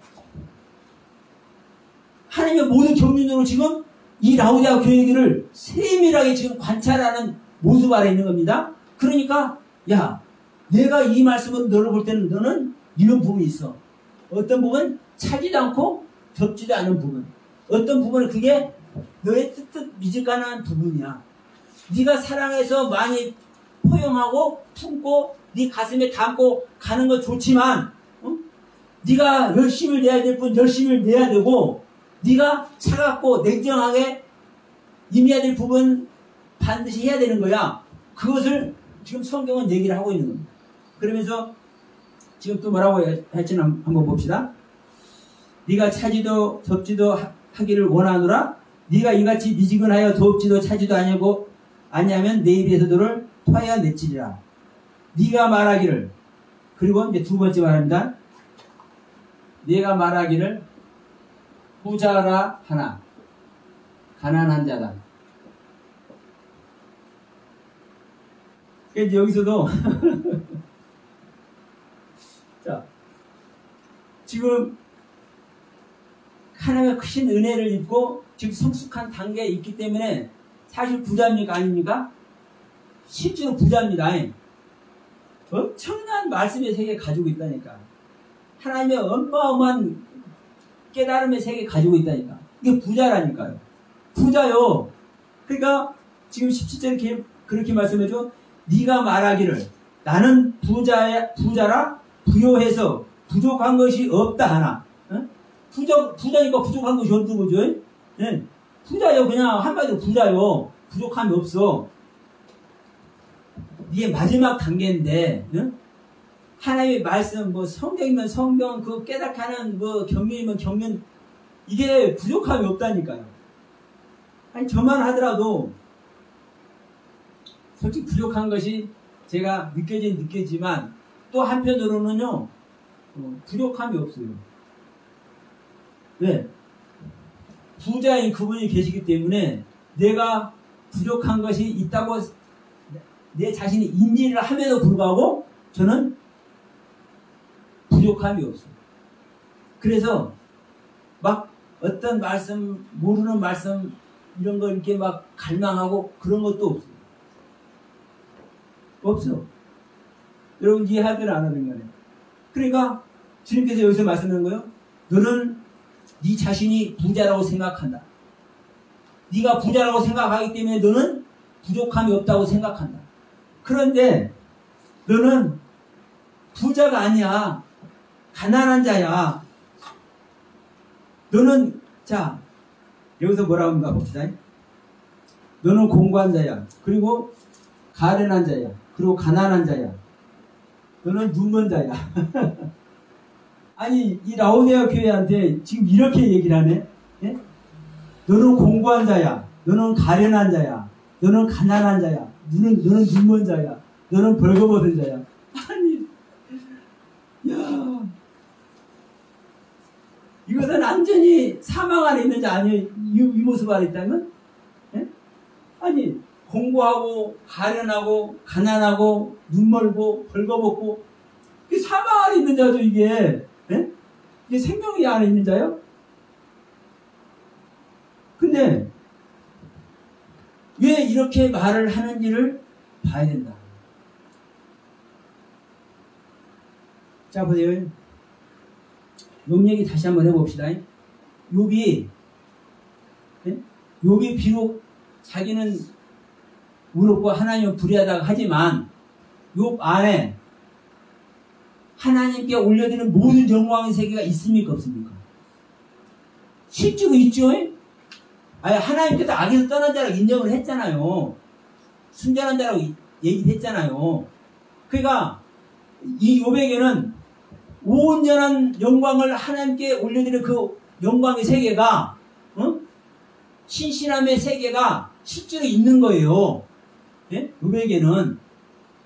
S1: 하나님의 모든 경륜으로 지금 이 라오디아 교회를 세밀하게 지금 관찰하는 모습 아래 있는 겁니다. 그러니까 야 내가 이 말씀으로 너를 볼 때는 너는 이런 부분이 있어. 어떤 부분 차지도 않고 겹지도 않은 부분. 어떤 부분은 그게 너의 뜻 미지근한 부분이야. 네가 사랑해서 많이 포용하고 품고 네 가슴에 담고 가는 건 좋지만 네가 열심을 내야 될 뿐 열심을 내야 되고 네가 차갑고 냉정하게 임해야 될 부분 반드시 해야 되는 거야. 그것을 지금 성경은 얘기를 하고 있는 겁니다. 그러면서 지금 또 뭐라고 했지는 한번 봅시다. 네가 차지도 덥지도 하기를 원하노라. 네가 이같이 미지근하여 덥지도 차지도 아니하면 내 입에서 너를 토하여 냈지리라. 네가 말하기를, 그리고 이제 두 번째 말합니다. 네가 말하기를 부자라 하나 가난한 자다. 이제 여기서도 자, 지금 하나님의 크신 은혜를 입고 지금 성숙한 단계에 있기 때문에 사실 부자입니까? 아닙니까? 실제로 부자입니다. 엄청난 말씀의 세계 가지고 있다니까. 하나님의 어마어마한 깨달음의 세계 가지고 있다니까. 이게 부자라니까요. 부자요. 그러니까 지금 17절에 그렇게 말씀해줘. 네가 말하기를 나는 부자라 부요해서 부족한 것이 없다 하나. 부자니까 부족한 것이 없는 거죠. 네. 부자요. 그냥 한마디로 부자요. 부족함이 없어. 이게 마지막 단계인데, 네? 하나님의 말씀, 뭐 성경이면 성경, 그 깨닫게 하는 뭐 경륜이면 경륜, 이게 부족함이 없다니까요. 아니 저만 하더라도 솔직히 부족한 것이 제가 느껴지지만 또 한편으로는요 부족함이 없어요. 왜? 부자인 그분이 계시기 때문에 내가 부족한 것이 있다고 내 자신이 인지를 함에도 불구하고 저는 부족함이 없어요. 그래서 막 어떤 말씀, 모르는 말씀 이런 거 이렇게 막 갈망하고 그런 것도 없어요. 없어. 여러분 이해하든 안 하든 간에. 그러니까 주님께서 여기서 말씀하는 거예요. 너는 네 자신이 부자라고 생각한다. 네가 부자라고 생각하기 때문에 너는 부족함이 없다고 생각한다. 그런데 너는 부자가 아니야. 가난한 자야. 너는 자 여기서 뭐라고 하는가 봅시다. 너는 공고한 자야. 그리고 가련한 자야. 그리고 가난한 자야. 너는 눈먼 자야. 아니 이 라오디아 교회한테 지금 이렇게 얘기를 하네. 예? 너는 공고한 자야. 너는 가련한 자야. 너는 가난한 자야. 너는 눈먼 자야. 너는 벌거벗은 자야. 아니 야 이것은 완전히 사망 안에 있는 자 아니에요? 이 모습 안에 있다면? 예? 아니 공고하고 가련하고 가난하고 눈멀고 벌거벗고 이게 사망 안에 있는 자죠 이게. 예? 이게 생명이 안에 있는 자요? 근데 왜 이렇게 말을 하는지를 봐야 된다. 자 보세요. 욥 얘기 다시 한번 해봅시다. 욥이 비록 자기는 의롭고 하나님을 불의하다고 하지만 욥 안에 하나님께 올려드리는 모든 영광의 세계가 있습니까 없습니까? 실제로 있죠. 아니 하나님께서 악에서 떠난 자라고 인정을 했잖아요. 순전한 자라고 얘기를 했잖아요. 그러니까 이 욥에게는 온전한 영광을 하나님께 올려드리는 그 영광의 세계가 신실함의 세계가 실제로 있는 거예요. 예? 욥에게는.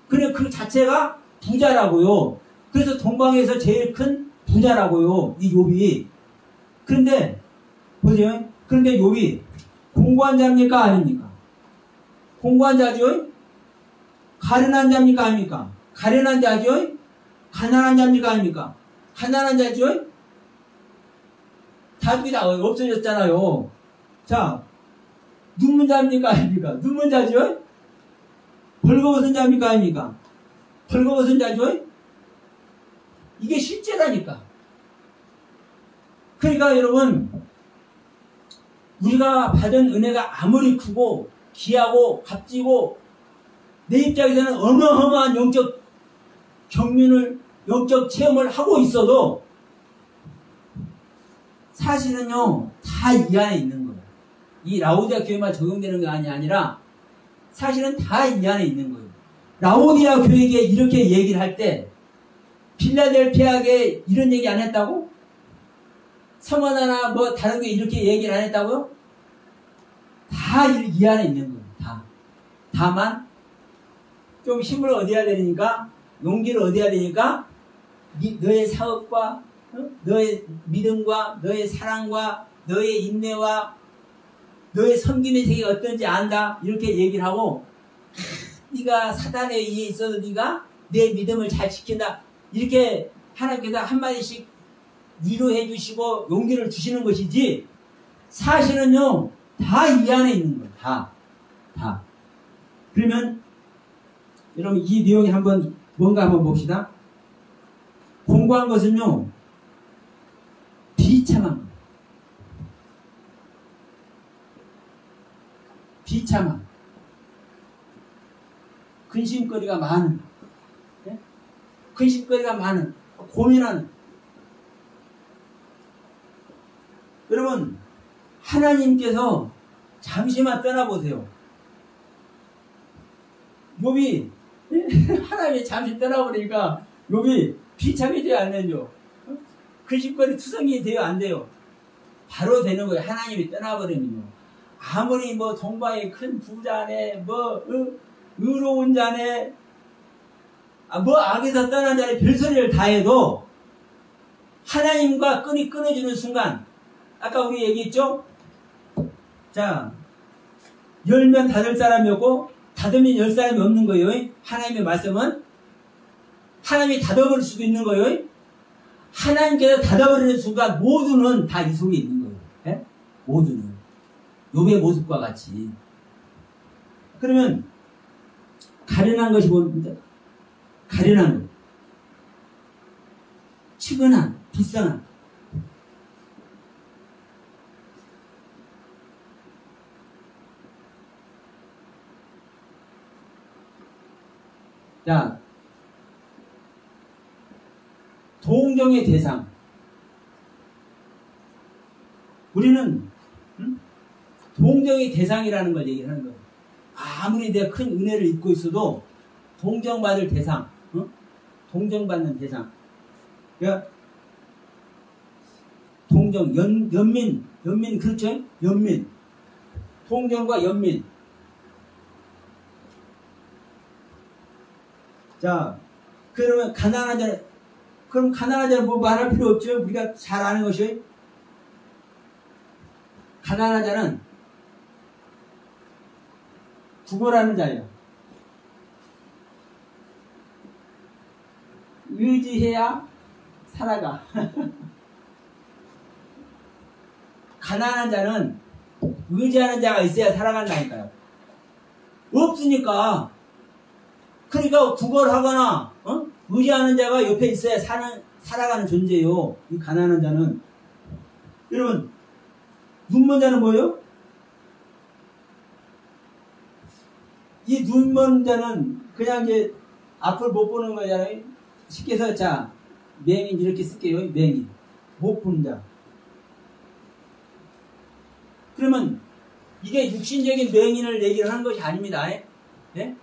S1: 그래 그 자체가 부자라고요. 그래서 동방에서 제일 큰 부자라고요. 이 욥이. 그런데 보세요. 그런데 욥이 공고한 자입니까 아닙니까? 공고한 자죠. 가련한 자입니까 아닙니까? 가련한 자죠. 가난한 자입니까 아닙니까? 가난한 자죠. 답이 다 없어졌잖아요. 자, 눈먼 자입니까 아닙니까? 눈먼 자죠. 벌거벗은 자입니까 아닙니까? 벌거벗은 자죠. 이게 실제라니까. 그러니까 여러분 우리가 받은 은혜가 아무리 크고 귀하고 값지고 내 입장에서는 어마어마한 영적 경륜을 영적 체험을 하고 있어도 사실은요, 다 이 안에 있는 거예요. 이 라오디아 교회만 적용되는 게 아니라 사실은 다 이 안에 있는 거예요. 라오디아 교회에게 이렇게 얘기를 할 때 필라델피아에 이런 얘기 안 했다고? 서머나나 뭐 다른 게 이렇게 얘기를 안 했다고요? 다 이 안에 있는 거예요. 다. 다만 좀 힘을 얻어야 되니까, 용기를 얻어야 되니까 너의 사업과 너의 믿음과 너의 사랑과 너의 인내와 너의 섬김의 세계가 어떤지 안다, 이렇게 얘기를 하고, 네가 사단에 의해 있어도 네가 내 믿음을 잘 지킨다, 이렇게 하나님께서 한마디씩 위로해 주시고 용기를 주시는 것이지, 사실은요 다 이 안에 있는 거예요. 다. 그러면 여러분 이 내용이 뭔가 한번 봅시다. 공부한 것은요, 비참한 거예요. 비참한, 근심거리가 많은, 네? 근심거리가 많은, 고민하는. 여러분, 하나님께서 잠시만 떠나보세요. 욥이 하나님이 잠시 떠나버리니까 욥이 비참해져야 안 되죠. 근심거리 투성이 돼요, 안 돼요? 바로 되는 거예요. 하나님이 떠나버리면요. 아무리 뭐 동방의 큰 부자네, 뭐 의로운 자네, 뭐 악에서 떠난 자네, 별소리를 다 해도 하나님과 끈이 끊어지는 순간, 아까 우리 얘기했죠? 자, 열면 닫을 사람이 없고 닫으면 열 사람이 없는 거예요. 하나님의 말씀은 하나님이 닫아버릴 수도 있는 거예요. 하나님께서 닫아버리는 순간 모두는 다 이 속에 있는 거예요. 네? 모두는 욥의 모습과 같이. 그러면 가련한 것이 뭡니까? 가련한 것, 측은한, 불쌍한. 자, 동정의 대상. 우리는 동정의 대상이라는 걸 얘기를 하는 거예요. 아무리 내가 큰 은혜를 입고 있어도 동정받을 대상, 동정받는 대상. 그러니까 동정, 연민 그렇죠? 연민. 동정과 연민. 자, 그러면 가난한 자는, 그럼 가난한 자는 뭐 말할 필요 없죠? 우리가 잘 아는 것이, 가난한 자는 구걸하는 자예요. 의지해야 살아가. 가난한 자는 의지하는 자가 있어야 살아간다니까요. 없으니까. 그러니까 구걸하거나 의지하는 자가 옆에 있어야 살아가는 존재예요. 이 가난한 자는. 여러분, 눈먼 자는 뭐예요? 이 눈먼 자는 그냥 이제 앞을 못 보는 거잖아요. 쉽게 해서, 자, 맹인 이렇게 쓸게요. 맹인. 못 보는 자. 그러면 이게 육신적인 맹인을 얘기를 하는 것이 아닙니다. 네?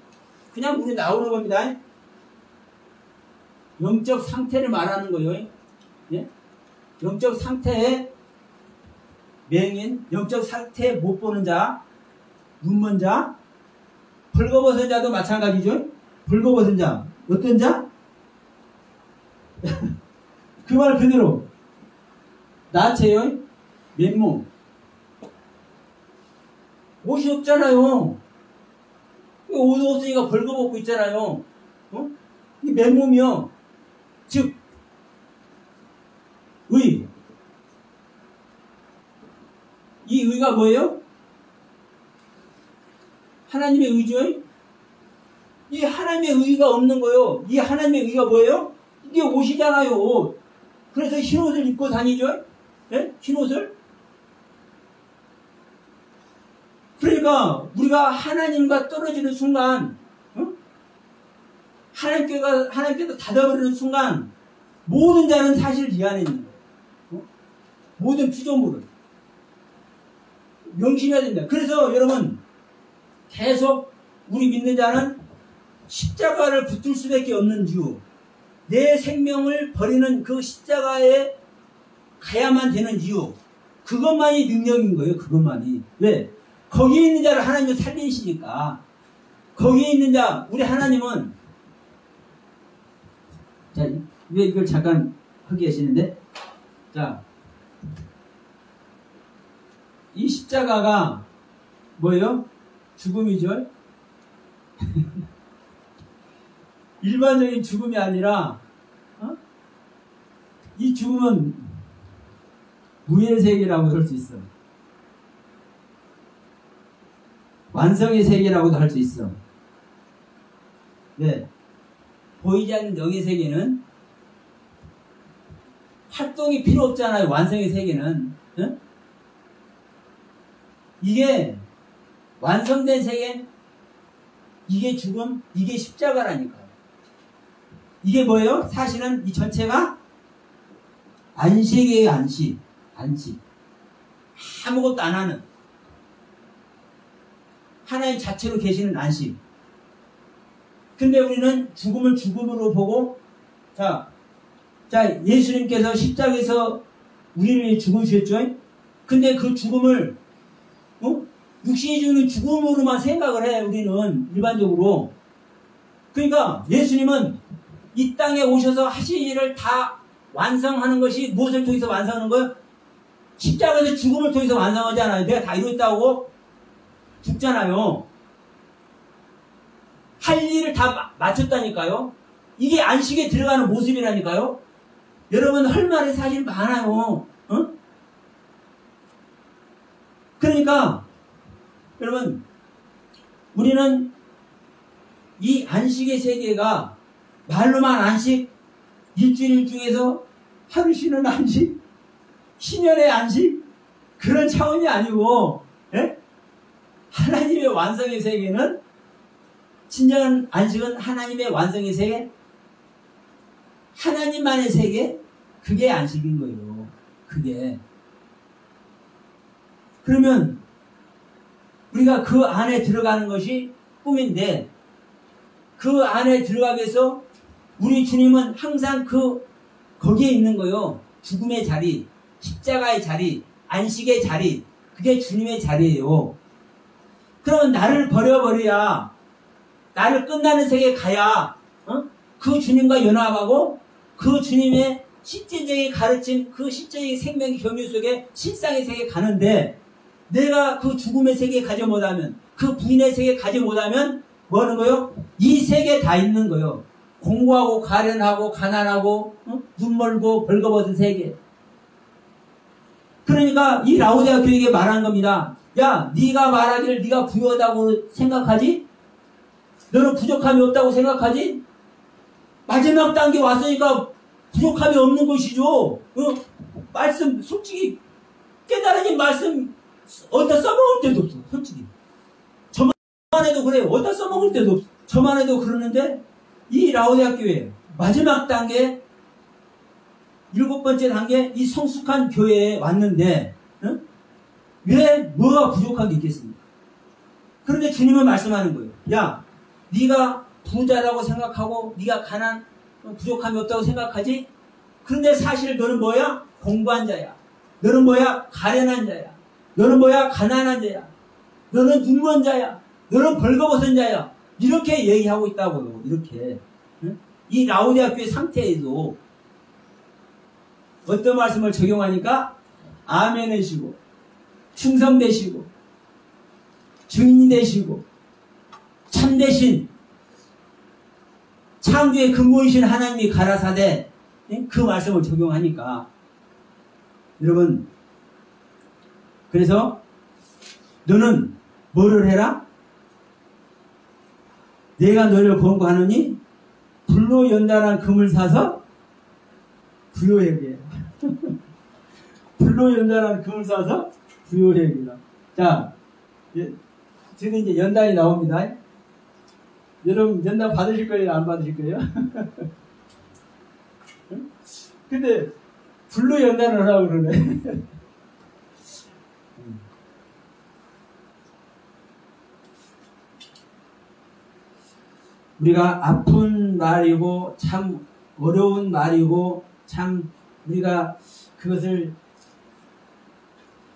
S1: 그냥 물이 나오는 겁니다. 영적 상태를 말하는 거예요. 예? 영적 상태에 맹인, 영적 상태에 못 보는 자, 눈먼 자, 벌거벗은 자도 마찬가지죠. 벌거벗은 자, 어떤 자? 그 말 그대로 나체요. 맨몸. 옷이 없잖아요. 옷 없으니까 벌거벗고 있잖아요. 이 맨몸이요. 즉, 의. 이 의가 뭐예요? 하나님의 의죠? 이 하나님의 의가 없는 거예요. 이 하나님의 의가 뭐예요? 이게 옷이잖아요, 옷. 그래서 흰 옷을 입고 다니죠? 네? 흰 옷을? 그러니까 우리가 하나님과 떨어지는 순간, 하나님께서 닫아버리는 순간 모든 자는 사실 이 안에 있는 거예요. 모든 피조물을 명심해야 된다. 그래서 여러분 계속 우리 믿는 자는 십자가를 붙들 수밖에 없는 이유, 내 생명을 버리는 그 십자가에 가야만 되는 이유, 그것만이 능력인 거예요. 그것만이. 왜? 거기에 있는 자를 하나님은 살리시니까. 거기에 있는 자, 우리 하나님은, 자, 왜 이걸 잠깐 하고 계시는데, 자, 이 십자가가 뭐예요? 죽음이죠? 일반적인 죽음이 아니라, 이 죽음은 무의 세계라고 할 수 있어. 완성의 세계라고도 할 수 있어. 네. 보이지 않는 영의 세계는 활동이 필요 없잖아요. 완성의 세계는. 응? 이게 완성된 세계, 이게 죽음, 이게 십자가라니까요. 이게 뭐예요? 사실은 이 전체가 안식이에요. 안식. 안식. 아무것도 안 하는 하나님 자체로 계시는 안식. 근데 우리는 죽음을 죽음으로 보고, 자, 예수님께서 십자가에서 우리를 죽으셨죠? 근데 그 죽음을, 육신이 죽는 죽음으로만 생각을 해, 우리는, 일반적으로. 그러니까, 예수님은 이 땅에 오셔서 하신 일을 다 완성하는 것이 무엇을 통해서 완성하는 거예요? 십자가에서 죽음을 통해서 완성하잖아요. 내가 다 이루었다고 죽잖아요. 할 일을 다 마쳤다니까요. 이게 안식에 들어가는 모습이라니까요. 여러분 할 말이 사실 많아요. 그러니까 여러분 우리는 이 안식의 세계가 말로만 안식, 일주일 중에서 하루 쉬는 안식, 신년의 안식, 그런 차원이 아니고, 예? 하나님의 완성의 세계는, 진정한 안식은 하나님의 완성의 세계, 하나님만의 세계, 그게 안식인 거예요. 그게. 그러면 우리가 그 안에 들어가는 것이 꿈인데, 그 안에 들어가기 위해서 우리 주님은 항상 거기에 있는 거요. 죽음의 자리, 십자가의 자리, 안식의 자리, 그게 주님의 자리예요. 그러면 나를 버려버려야, 나를 끝나는 세계에 가야, 그 주님과 연합하고, 그 주님의 실제적인 가르침, 그 실제적인 생명의 경유 속에 실상의 세계에 가는데, 내가 그 죽음의 세계에 가지 못하면, 그 부인의 세계에 가지 못하면, 뭐 하는 거요? 이 세계에 다 있는 거요. 공고하고, 가련하고, 가난하고, 눈 멀고, 벌거벗은 세계. 그러니까, 이 라오디아 교회에게 말한 겁니다. 야, 네가 말하기를 네가 부유하다고 생각하지? 너는 부족함이 없다고 생각하지? 마지막 단계 왔으니까 부족함이 없는 것이죠. 말씀, 솔직히, 깨달아진 말씀, 어디다 써먹을 때도 없어, 솔직히. 저만 해도 그래요. 어디다 써먹을 때도 없어. 저만 해도 그러는데, 이 라오디아 교회, 마지막 단계, 7번째 단계, 이 성숙한 교회에 왔는데, 왜 뭐가 부족한 게 있겠습니까? 그런데 주님은 말씀하는 거예요. 야, 네가 부자라고 생각하고 네가 부족함이 없다고 생각하지? 그런데 사실 너는 뭐야? 공부한 자야. 너는 뭐야? 가련한 자야. 너는 뭐야? 가난한 자야. 너는 눈먼 자야. 너는 벌거벗은 자야. 이렇게 얘기하고 있다고요. 이렇게. 이 라오디아 교회 상태에도 어떤 말씀을 적용하니까 아멘 하시고 충성되시고 증인이 되시고 참되신 창조의 근본이신 하나님이 가라사대 그 말씀을 적용하니까 여러분 그래서 너는 뭐를 해라? 내가 너를 권고하노니 불로 연단한 금을 사서 부요해게 불로 연단한 금을 사서 부요해게라. 자, 지금 이제 연단이 나옵니다. 여러분 연단 받으실 거예요? 안 받으실 거예요? 근데 불로 연단을 하라고 그러네. 우리가 아픈 말이고 참 어려운 말이고 참 우리가 그것을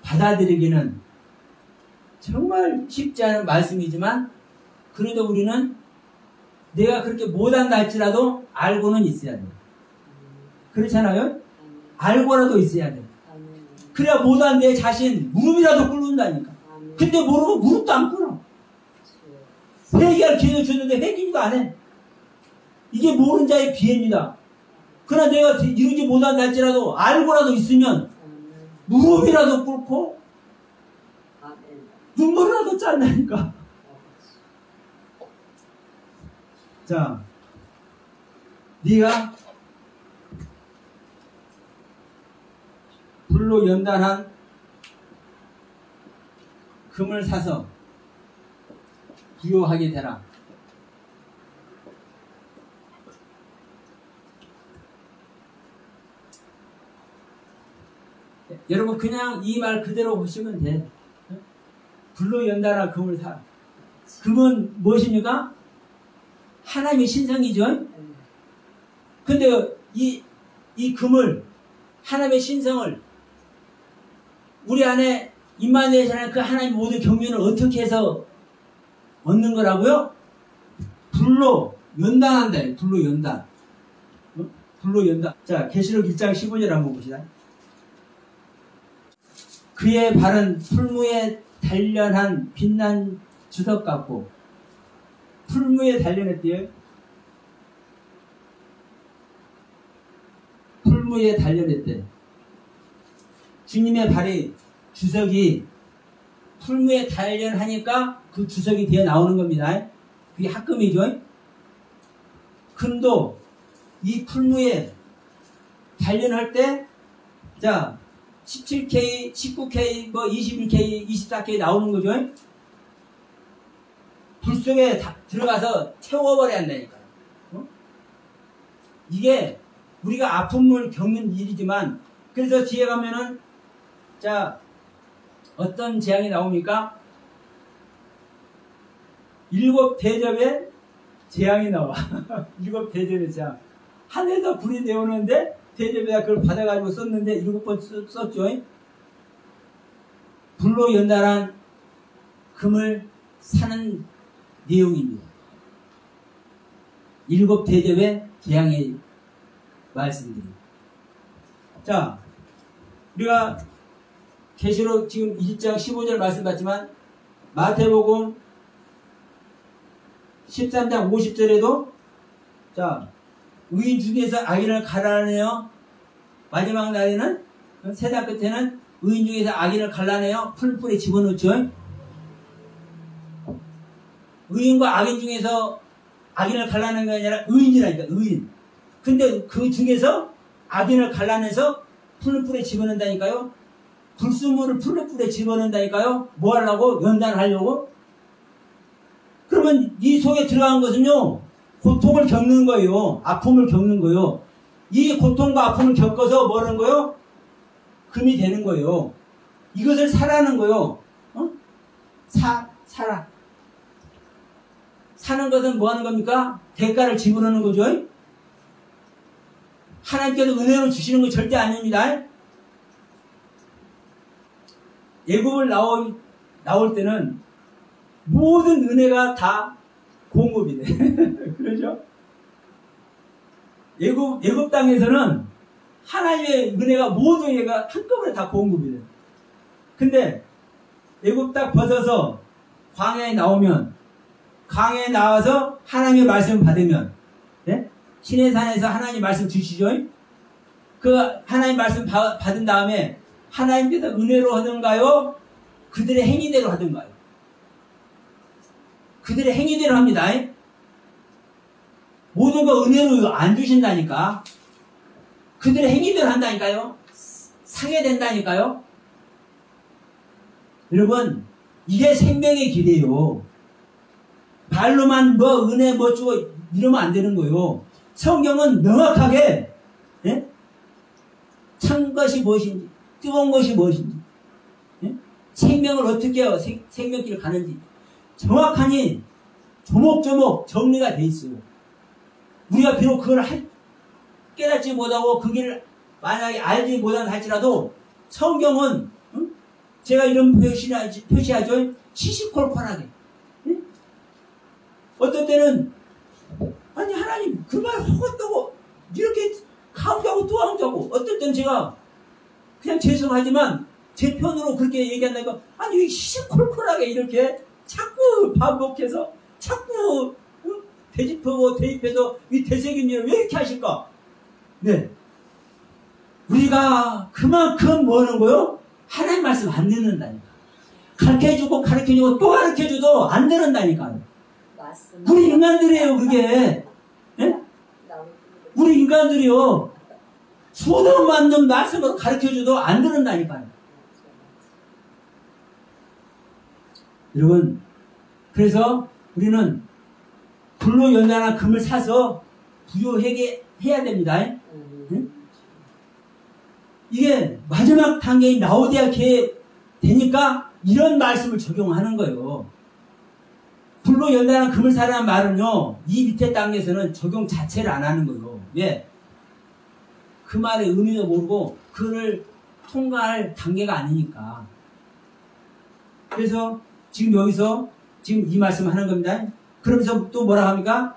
S1: 받아들이기는 정말 쉽지 않은 말씀이지만 그래도 우리는 내가 그렇게 못한다 할지라도 알고는 있어야 돼요. 그렇잖아요? 알고라도 있어야 돼요. 그래야 못한 내 자신 무릎이라도 꿇는다니까. 근데 모르고 무릎도 안 꿇어. 회개할 기회를 줬는데 회개도 안 해. 이게 모르는 자의 비애입니다. 그러나 내가 이루지 못한다 할지라도 알고라도 있으면 무릎이라도 꿇고 눈물이라도 짠다니까. 자, 네가 불로 연단한 금을 사서 부요하게 되라. 여러분 그냥 이 말 그대로 보시면 돼. 불로 연단한 금을 사. 금은 무엇입니까? 하나님의 신성이죠. 근데 이 금을 하나님의 신성을 우리 안에 임마누엘이라는 그 하나님 모든 경륜을 어떻게 해서 얻는 거라고요? 불로 연단한다. 불로 연단. 불로 연단. 자, 계시록 1장 15절 한번 봅시다. 그의 발은 풀무에 단련한 빛난 주석 같고, 풀무에 단련했대요. 풀무에 단련했대. 주님의 발이 주석이 풀무에 단련하니까 그 주석이 되어 나오는 겁니다. 그게 합금이죠. 금도 이 풀무에 단련할 때, 자, 17K, 19K, 뭐 21K, 24K 나오는 거죠. 불 속에 들어가서 태워버려야 한다니까요. 이게 우리가 아픔을 겪는 일이지만, 그래서 뒤에 가면은, 자, 어떤 재앙이 나옵니까? 7 대접의 재앙이 나와. 7 대접의 재앙. 하늘에서 불이 내오는데, 대접에다 그걸 받아가지고 썼는데, 7번 썼죠. 불로 연달한 금을 사는 내용입니다. 7 대접의 재앙의 말씀드립니다. 자, 우리가 계시록 지금 20장 15절 말씀 봤지만 마태복음 13장 50절에도 자, 의인 중에서 악인을 갈라내어 마지막 날에는 세상 끝에는 의인 중에서 악인을 갈라내어 풀뿌리 집어넣죠. 의인과 악인 중에서 악인을 갈라내는 게 아니라 의인이라니까, 의인. 근데 그 중에서 악인을 갈라내서 풀뿌리 집어넣는다니까요. 불순물을 풀뿌리 집어넣는다니까요. 뭐 하려고? 연단하려고? 그러면 이 속에 들어간 것은요, 고통을 겪는 거예요. 아픔을 겪는 거예요. 이 고통과 아픔을 겪어서 뭐 하는 거예요? 금이 되는 거예요. 이것을 사라는 거예요. 사라. 사는 것은 뭐 하는 겁니까? 대가를 지불하는 거죠. 하나님께서 은혜로 주시는 거 절대 아닙니다. 애굽을 나올 때는 모든 은혜가 다 공급이 돼. 그렇죠? 애굽 땅에서는 하나님의 은혜가 모든 은혜가 한꺼번에 다 공급이 돼. 근데 애굽 딱 벗어서 광야에 나오면, 광야에 나와서 하나님의 말씀을 받으면, 네? 시내산에서 하나님 말씀 주시죠? 그 하나님 말씀 받은 다음에 하나님께서 은혜로 하던가요? 그들의 행위대로 하던가요? 그들의 행위대로 합니다. 모든 거 은혜로 안 주신다니까. 그들의 행위대로 한다니까요. 상해된다니까요. 여러분, 이게 생명의 길이에요. 발로만 뭐 은혜 뭐 주고 이러면 안 되는 거예요. 성경은 명확하게, 예? 찬 것이 무엇인지, 뜨거운 것이 무엇인지, 예? 생명을 어떻게 해요? 생명길을 가는지 정확하니 조목조목 정리가 돼 있어요. 우리가 비록 그걸 깨닫지 못하고 그 길을 만약에 알지 못한다 할지라도 성경은 제가 이런 표시하죠. 시시콜콜하게. 어떤 때는 아니 하나님 그 말 하겠다고 이렇게 강조하고 또 강조하고 어떨 때는 제가 그냥 죄송하지만 제 편으로 그렇게 얘기한다니까 아니 시시콜콜하게 이렇게 자꾸 반복해서 자꾸 되짚고 대입해서 이 되새김 일을 왜 이렇게 하실까? 네. 우리가 그만큼 뭐 하는 거요? 하나님 말씀 안 듣는다니까. 가르쳐주고 가르쳐주고 또 가르쳐줘도 안 듣는다니까. 맞습니다. 우리 인간들이에요 그게. 네? 우리 인간들이요. 수도 만든 말씀으로 가르쳐줘도 안 듣는다니까요. 여러분 그래서 우리는 불로 연단한 금을 사서 부유하게 해야 됩니다. 응? 이게 마지막 단계인 라오디아 교회 되니까 이런 말씀을 적용하는 거예요. 불로 연단한 금을 사라는 말은요, 이 밑에 단계에서는 적용 자체를 안 하는 거예요. 왜? 그 말의 의미도 모르고 그를 통과할 단계가 아니니까. 그래서 지금 여기서 지금 이 말씀 하는 겁니다. 그러면서 또 뭐라 합니까?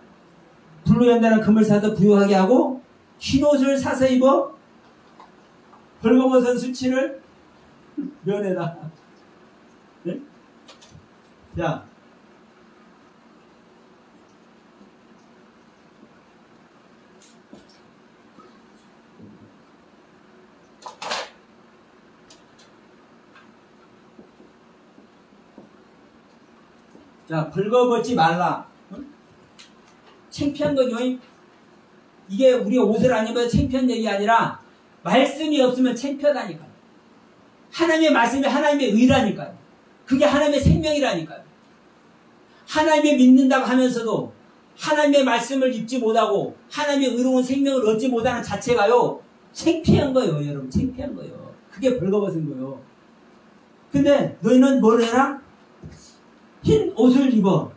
S1: 불로 연단한 금을 사서 부유하게 하고 흰옷을 사서 입어 벌거벗은 수치를 면해라. 네? 자, 벌거벗지 말라. 창피한 거죠. 이게 우리 옷을 안 입어서 창피한 얘기 아니라 말씀이 없으면 창피하다니까요. 하나님의 말씀이 하나님의 의라니까요. 그게 하나님의 생명이라니까요. 하나님을 믿는다고 하면서도 하나님의 말씀을 입지 못하고 하나님의 의로운 생명을 얻지 못하는 자체가요. 창피한 거예요. 여러분 창피한 거예요. 그게 벌거벗은 거예요. 근데 너희는 뭘 해라? 흰 옷을 입어.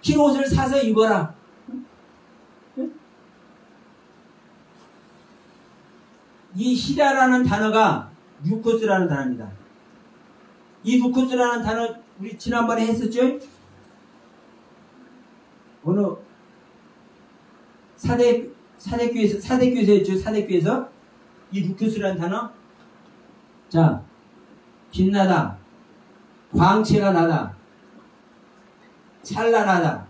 S1: 흰 옷을 사서 입어라. 이 히라라는 단어가 루코스라는 단어입니다. 이 루코스라는 단어 우리 지난번에 했었죠? 어느 사대교에서 했죠? 사대교에서 이 루코스라는 단어. 자, 빛나다, 광채가 나다, 찬란하다,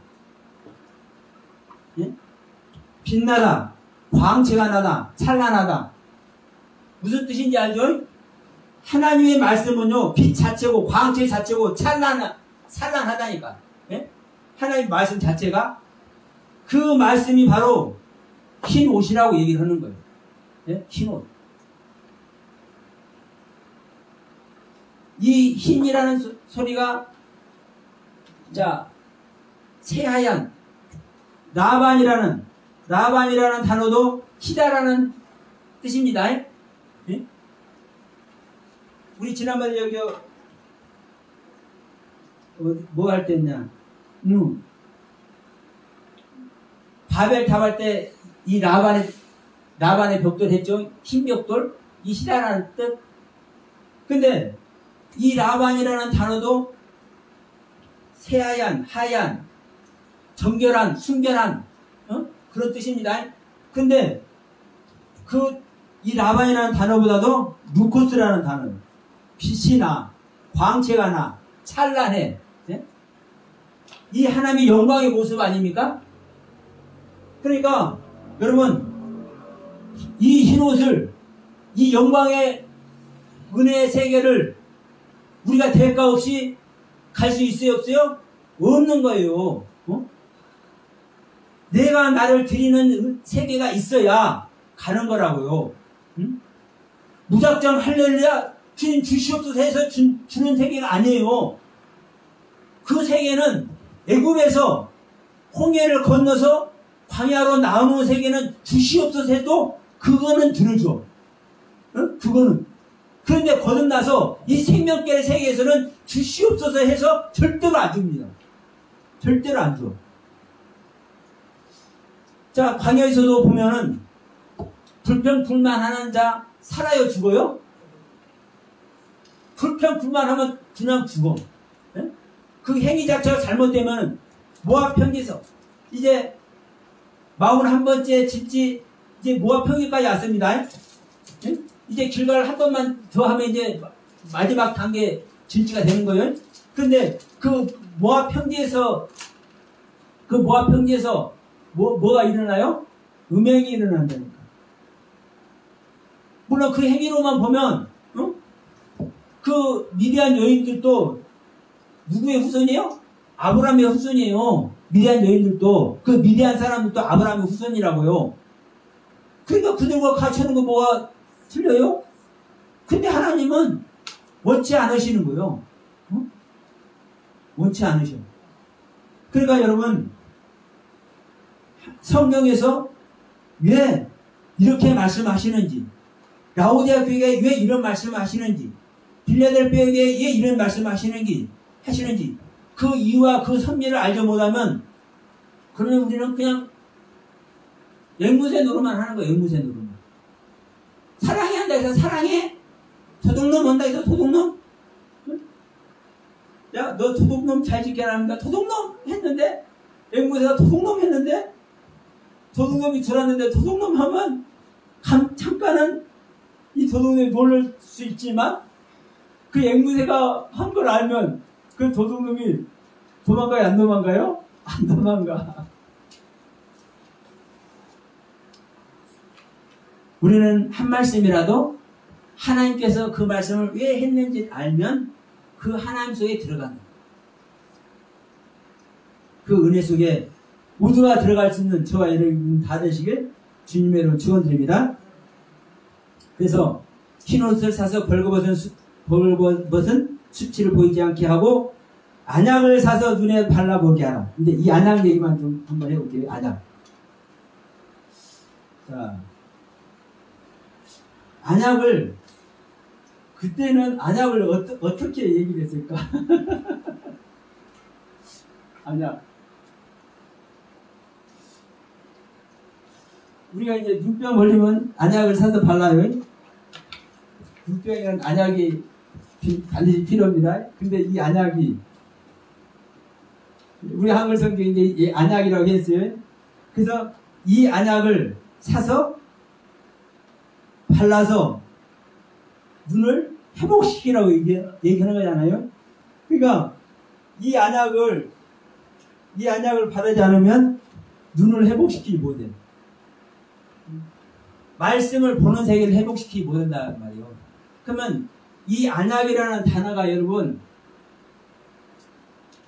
S1: 예? 빛나다, 광채가 나다, 찬란하다. 무슨 뜻인지 알죠? 하나님의 말씀은요, 빛 자체고, 광채 자체고, 찬란하다니까. 예? 하나님의 말씀 자체가 그 말씀이 바로 흰 옷이라고 얘기를 하는 거예요. 예? 흰 옷. 이 흰이라는 소리가, 자, 새하얀, 라반이라는 단어도 희다라는 뜻입니다. 예? 우리 지난번에 여기 뭐 할 때 했냐? 바벨 탑할 때 이 라반의 벽돌 했죠? 흰 벽돌? 이 희다라는 뜻. 근데 이 라반이라는 단어도 새하얀, 하얀, 정결한, 순결한 그런 뜻입니다. 근데 이 라반이라는 단어보다도 루코스라는 단어, 빛이 나, 광채가 나, 찬란해. 네? 이 하나님의 영광의 모습 아닙니까? 그러니까 여러분 이 흰옷을, 이 영광의 은혜의 세계를 우리가 대가 없이 갈 수 있어요, 없어요? 없는 거예요. 내가 나를 드리는 세계가 있어야 가는 거라고요. 응? 무작정 할렐루야 주님 주시옵소서 해서 주는 세계가 아니에요. 그 세계는 애굽에서 홍해를 건너서 광야로 나오는 세계는 주시옵소서 해도 그거는 들어줘. 응? 그거는. 그런데 거듭나서 이 생명계 세계에서는 주시옵소서 해서 절대로 안 줍니다. 절대로 안 줘. 자, 광야에서도 보면은 불평불만하는 자 살아요, 죽어요? 불평불만하면 그냥 죽어. 예? 그 행위 자체가 잘못되면 모압 평지에서 이제 41번째 집지 이제 모압 평지까지 왔습니다. 예? 이제 길갈 한 번만 더 하면 이제 마지막 단계 진지가 되는 거예요. 그런데 그 모압 평지에서 뭐가 일어나요? 음행이 일어난다니까. 물론 그 행위로만 보면 그 미디안 여인들도 누구의 후손이에요? 아브라함의 후손이에요. 미디안 여인들도 그 미디안 사람들도 아브라함의 후손이라고요. 그러니까 그들과 같이 하는 거 뭐가 틀려요? 근데 하나님은 원치 않으시는 거예요. 원치 않으셔. 그러니까 여러분 성경에서 왜 이렇게 말씀하시는지, 라오디아 교회에 왜 이런 말씀하시는지, 빌라델피아에 왜 이런 말씀하시는지 그 이유와 그 섭리를 알지 못하면 그러면 우리는 그냥 앵무새 노릇만 하는 거예요. 앵무새 노릇만. 사랑해 한다 해서 사랑해? 도둑놈 한다 해서 도둑놈? 야, 너 도둑놈 잘 지켜라 합니까? 도둑놈 했는데 앵무새가 도둑놈 했는데 도둑놈이 들었는데 도둑놈 하면 잠깐은 이 도둑놈이 놀랄 수 있지만 그 앵무새가 한 걸 알면 그 도둑놈이 도망가요? 안 도망가요? 안 도망가. 우리는 한 말씀이라도 하나님께서 그 말씀을 왜 했는지 알면 그 하나님 속에 들어간다. 그 은혜 속에 모두가 들어갈 수 있는 저와 여러분 다 되시길 주님의 이름으로 축원드립니다. 그래서 흰옷을 사서 벌거벗은 수치를 보이지 않게 하고 안약을 사서 눈에 발라보게 하라. 근데 이 안약 얘기만 좀 한번 해볼게요. 안약. 자, 안약을 그때는 안약을 어떻게 얘기를 했을까? 안약. 우리가 이제 눈병 걸리면 안약을 사서 발라요. 눈병에는 안약이 반드시 필요합니다. 근데 이 안약이 우리 한글 성경에 이제 안약이라고 했어요. 그래서 이 안약을 사서 발라서 눈을 회복시키라고 얘기하는 거잖아요. 그러니까 이 안약을 바르지 않으면 눈을 회복시키지 못해. 말씀을 보는 세계를 회복시키지 못한단 말이에요. 그러면 이 안약이라는 단어가 여러분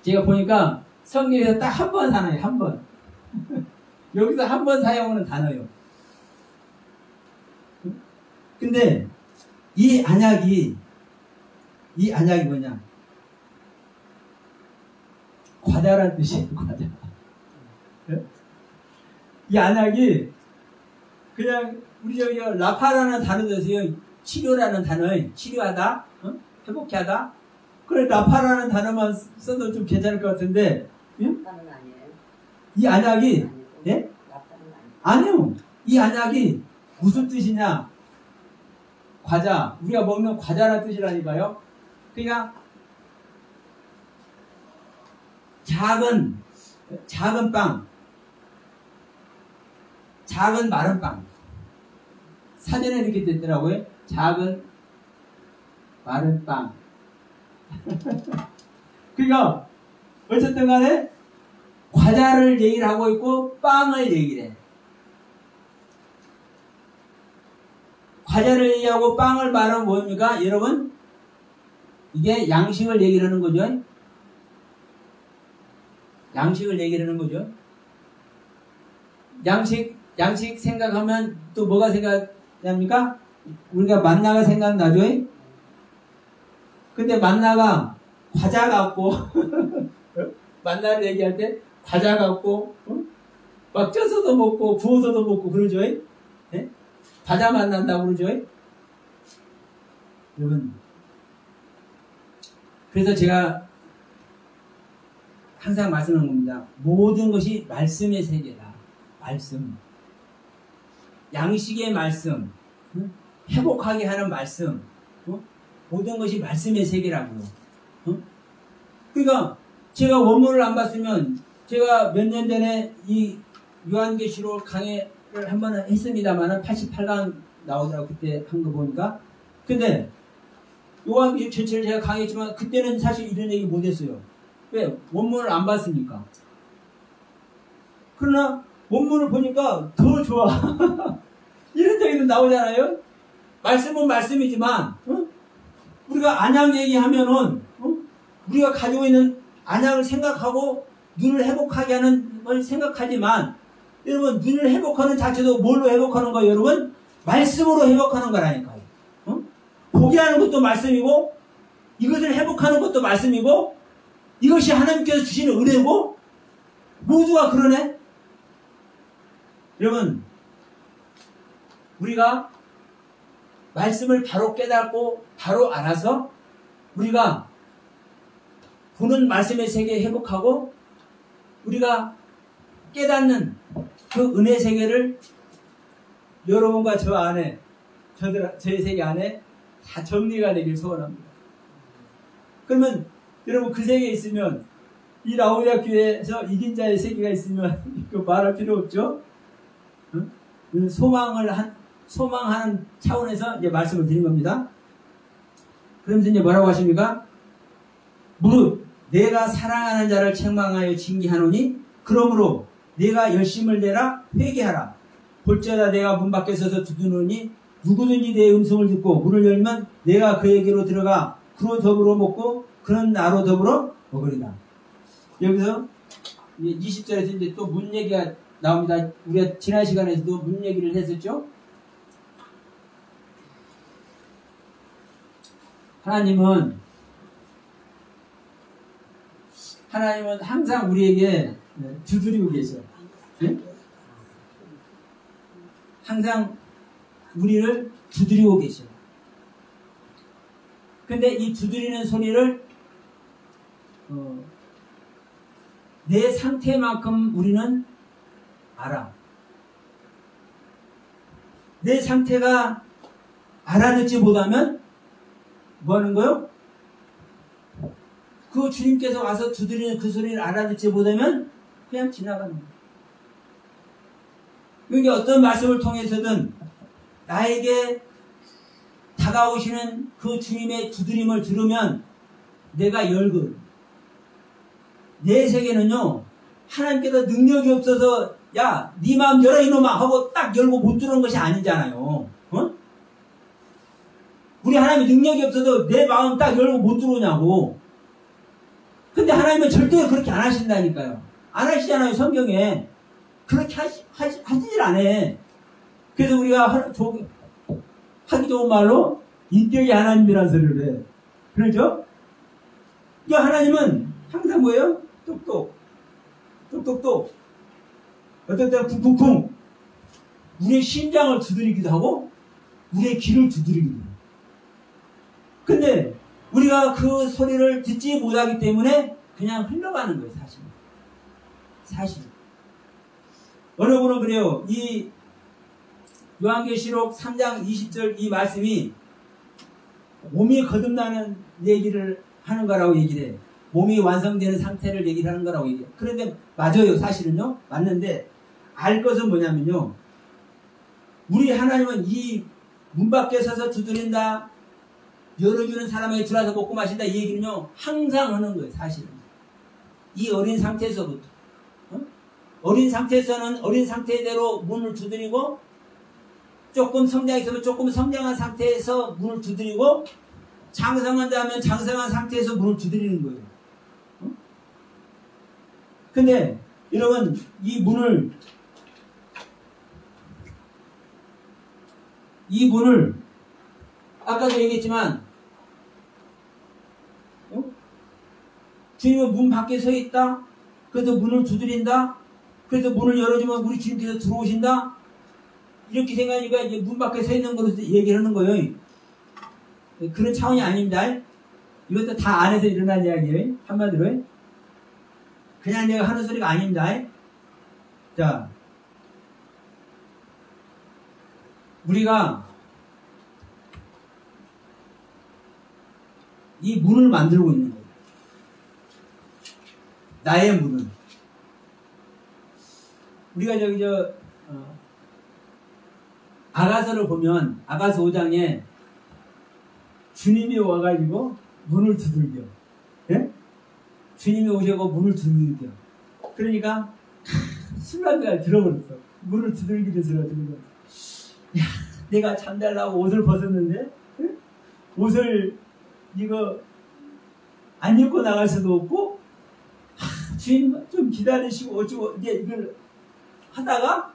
S1: 제가 보니까 성경에서 딱 한 번 사나요. 한 번. 여기서 한 번 사용하는 단어예요. 근데 이 안약이 뭐냐? 과자라는 뜻이에요. 과자. 이 안약이 그냥 우리 저기 라파라는 단어도 있어요. 치료라는 단어, 치료하다, 회복케 하다. 그래 라파라는 단어만 써도 좀 괜찮을 것 같은데.
S2: 라파는 아니에요.
S1: 이 안약이 예?
S2: 라파는
S1: 아니요. 이 안약이 무슨 뜻이냐? 과자. 우리가 먹는 과자라는 뜻이라니까요. 그러니까 작은 빵, 작은 마른 빵. 사전에 이렇게 됐더라고요. 작은 마른 빵. 그러니까 어쨌든 간에 과자를 얘기를 하고 있고 빵을 얘기를 해. 과자를 얘기하고 빵을 말하면 뭡니까? 여러분 이게 양식을 얘기를 하는 거죠. 양식을 얘기를 하는 거죠. 양식 생각하면 또 뭐가 생각납니까? 우리가 만나가 생각나죠? 근데 만나가 과자 같고 만나를 얘기할 때 과자 같고 막 쪄서도 먹고 구워서도 먹고 그러죠? 네? 과자 만난다고 그러죠? 여러분 그래서 제가 항상 말씀하는 겁니다. 모든 것이 말씀의 세계다. 말씀, 양식의 말씀, 회복하게 하는 말씀, 모든 것이 말씀의 세계라고요. 그러니까 제가 원문을 안 봤으면 제가 몇 년 전에 이 요한계시록 강의를 한번 했습니다만 88강 나오더라고 그때 한 거 보니까. 근데 요한계시록 전체를 제가 강의했지만 그때는 사실 이런 얘기 못했어요. 왜? 원문을 안 봤으니까. 그러나 원문을 보니까 더 좋아. 이런 얘기도 나오잖아요. 말씀은 말씀이지만 우리가 안약 얘기하면은 우리가 가지고 있는 안약을 생각하고 눈을 회복하게 하는 걸 생각하지만 여러분 눈을 회복하는 자체도 뭘로 회복하는 거예요? 여러분 말씀으로 회복하는 거라니까요. 보게 하는 것도 말씀이고 이것을 회복하는 것도 말씀이고 이것이 하나님께서 주시는 은혜고 모두가 그러네. 여러분 우리가 말씀을 바로 깨닫고 바로 알아서 우리가 보는 말씀의 세계에 회복하고 우리가 깨닫는 그 은혜 세계를 여러분과 저 안에 저의 세계 안에 다 정리가 되길 소원합니다. 그러면 여러분 그 세계에 있으면 이 라오디아 교회에서 이긴 자의 세계가 있으면 그 말할 필요 없죠. 응? 소망하는 차원에서 이제 말씀을 드린 겁니다. 그러면서 이제 뭐라고 하십니까? 무릇 내가 사랑하는 자를 책망하여 징계하노니 그러므로 내가 열심을 내라 회개하라. 볼지어다 내가 문 밖에 서서 두드리니 누구든지 내 음성을 듣고 문을 열면 내가 그에게로 들어가 그로 더불어 먹고 그는 나로 더불어 먹으리다. 여기서 20절에서 이제 또 문 얘기가 나옵니다. 우리가 지난 시간에서도 문 얘기를 했었죠. 하나님은 항상 우리에게 두드리고 계셔. 네? 항상 우리를 두드리고 계셔. 근데 이 두드리는 소리를 내 상태만큼 우리는 알아. 내 상태가 알아듣지 못하면 뭐 하는 거요? 그 주님께서 와서 두드리는 그 소리를 알아듣지 못하면 그냥 지나가는 거예요. 그러니까 어떤 말씀을 통해서든 나에게 다가오시는 그 주님의 두드림을 들으면 내가 열거든. 내 세계는요, 하나님께서 능력이 없어서 야, 네 마음 열어 이놈아 하고 딱 열고 못 들어오는 것이 아니잖아요. 우리 하나님이 능력이 없어서 내 마음 딱 열고 못 들어오냐고. 근데 하나님은 절대 그렇게 안 하신다니까요. 안 하시잖아요, 성경에. 그렇게 하시질 않아. 그래서 우리가 하기 좋은 말로 인격이 하나님이라는 소리를 해. 그러죠? 이 하나님은 항상 뭐예요? 똑똑. 어떨 때는 쿵쿵쿵. 우리의 심장을 두드리기도 하고 우리의 귀를 두드리기도 해요. 근데 우리가 그 소리를 듣지 못하기 때문에 그냥 흘러가는 거예요, 사실. 어느 분은 그래요. 이 요한계시록 3장 20절 이 말씀이 몸이 거듭나는 얘기를 하는 거라고 얘기를 해요. 몸이 완성되는 상태를 얘기를 하는 거라고 얘기해요. 그런데 맞아요, 사실은요. 맞는데 알 것은 뭐냐면요. 우리 하나님은 이 문 밖에 서서 두드린다, 열어주는 사람에게 들어와서 먹고 마신다 이 얘기는요 항상 하는 거예요. 사실은 이 어린 상태에서부터 어린 상태에서는 어린 상태대로 문을 두드리고 조금 성장했으면 조금 성장한 상태에서 문을 두드리고 장성한다 하면 장성한 상태에서 문을 두드리는 거예요. 근데 여러분 이 문을 아까도 얘기했지만 주님은 문 밖에 서 있다. 그래서 문을 두드린다. 그래서 문을 열어주면 우리 주님께서 들어오신다. 이렇게 생각하니까 이제 문 밖에 서 있는 거로 얘기를 하는 거예요. 그런 차원이 아닙니다. 이것도 다 안에서 일어난 이야기예요. 한마디로. 그냥 내가 하는 소리가 아닙니다. 자, 우리가 이 문을 만들고 있는 거예요. 나의 문을. 우리가 아가서를 보면 아가서 5장에 주님이 와가지고 문을 두들겨. 예? 주님이 오셔고 문을 두들겨. 그러니까 술람이가 들어버렸어. 문을 두들기면서 야, 내가 잠자려고 옷을 벗었는데 예? 옷을 이거 안 입고 나갈 수도 없고 주인 좀 기다리시고 어쩌고 이제 이걸 하다가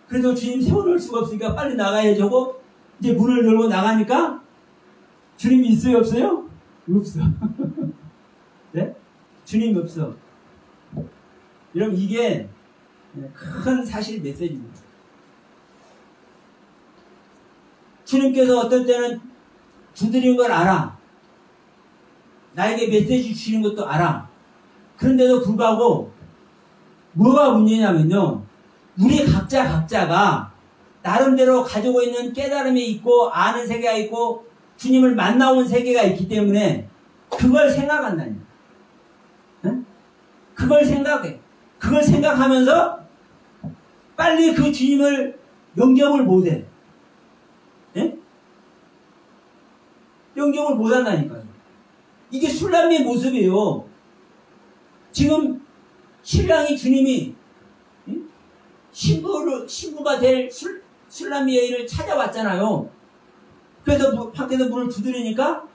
S1: 그래도 주님 세워놓을 수가 없으니까 빨리 나가야지 하고 이제 문을 열고 나가니까 주님이 있어요 없어요? 없어. 네? 주님이 없어. 여러분 이게 큰 사실 메시지입니다. 주님께서 어떤 때는 두드린 걸 알아. 나에게 메시지 주시는 것도 알아. 그런데도 불구하고 뭐가 문제냐면요. 우리 각자가 나름대로 가지고 있는 깨달음이 있고 아는 세계가 있고 주님을 만나온 세계가 있기 때문에 그걸 생각한다니. 응? 그걸 생각해. 그걸 생각하면서 빨리 그 주님을 영접을 못해. 예? 영접을 못한다니까요. 이게 술람미의 모습이에요. 지금 신랑이 주님이 신부가 될 술람미의 찾아왔잖아요. 그래서 밖에서 문을 두드리니까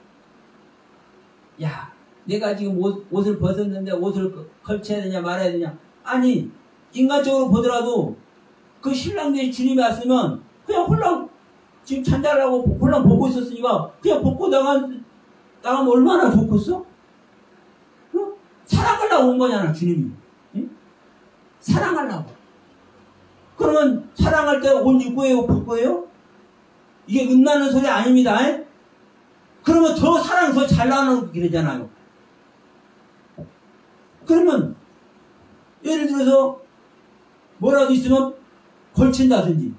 S1: 야, 내가 지금 옷을 벗었는데 옷을 걸쳐야 되냐 말아야 되냐. 아니, 인간적으로 보더라도 그 신랑들이 주님이 왔으면 그냥 홀랑 지금 잔다라고 홀랑 벗고 있었으니까 그냥 벗고 나가면 얼마나 좋겠어? 어? 사랑하려고 온 거잖아, 주님이. 예? 사랑하려고. 그러면 사랑할 때 옷 입고 해요, 벗고 해요? 이게 음나는 소리 아닙니다. 에? 그러면 더 사랑 더 잘 나누는 길이잖아요. 그러면 예를 들어서 뭐라도 있으면 걸친다든지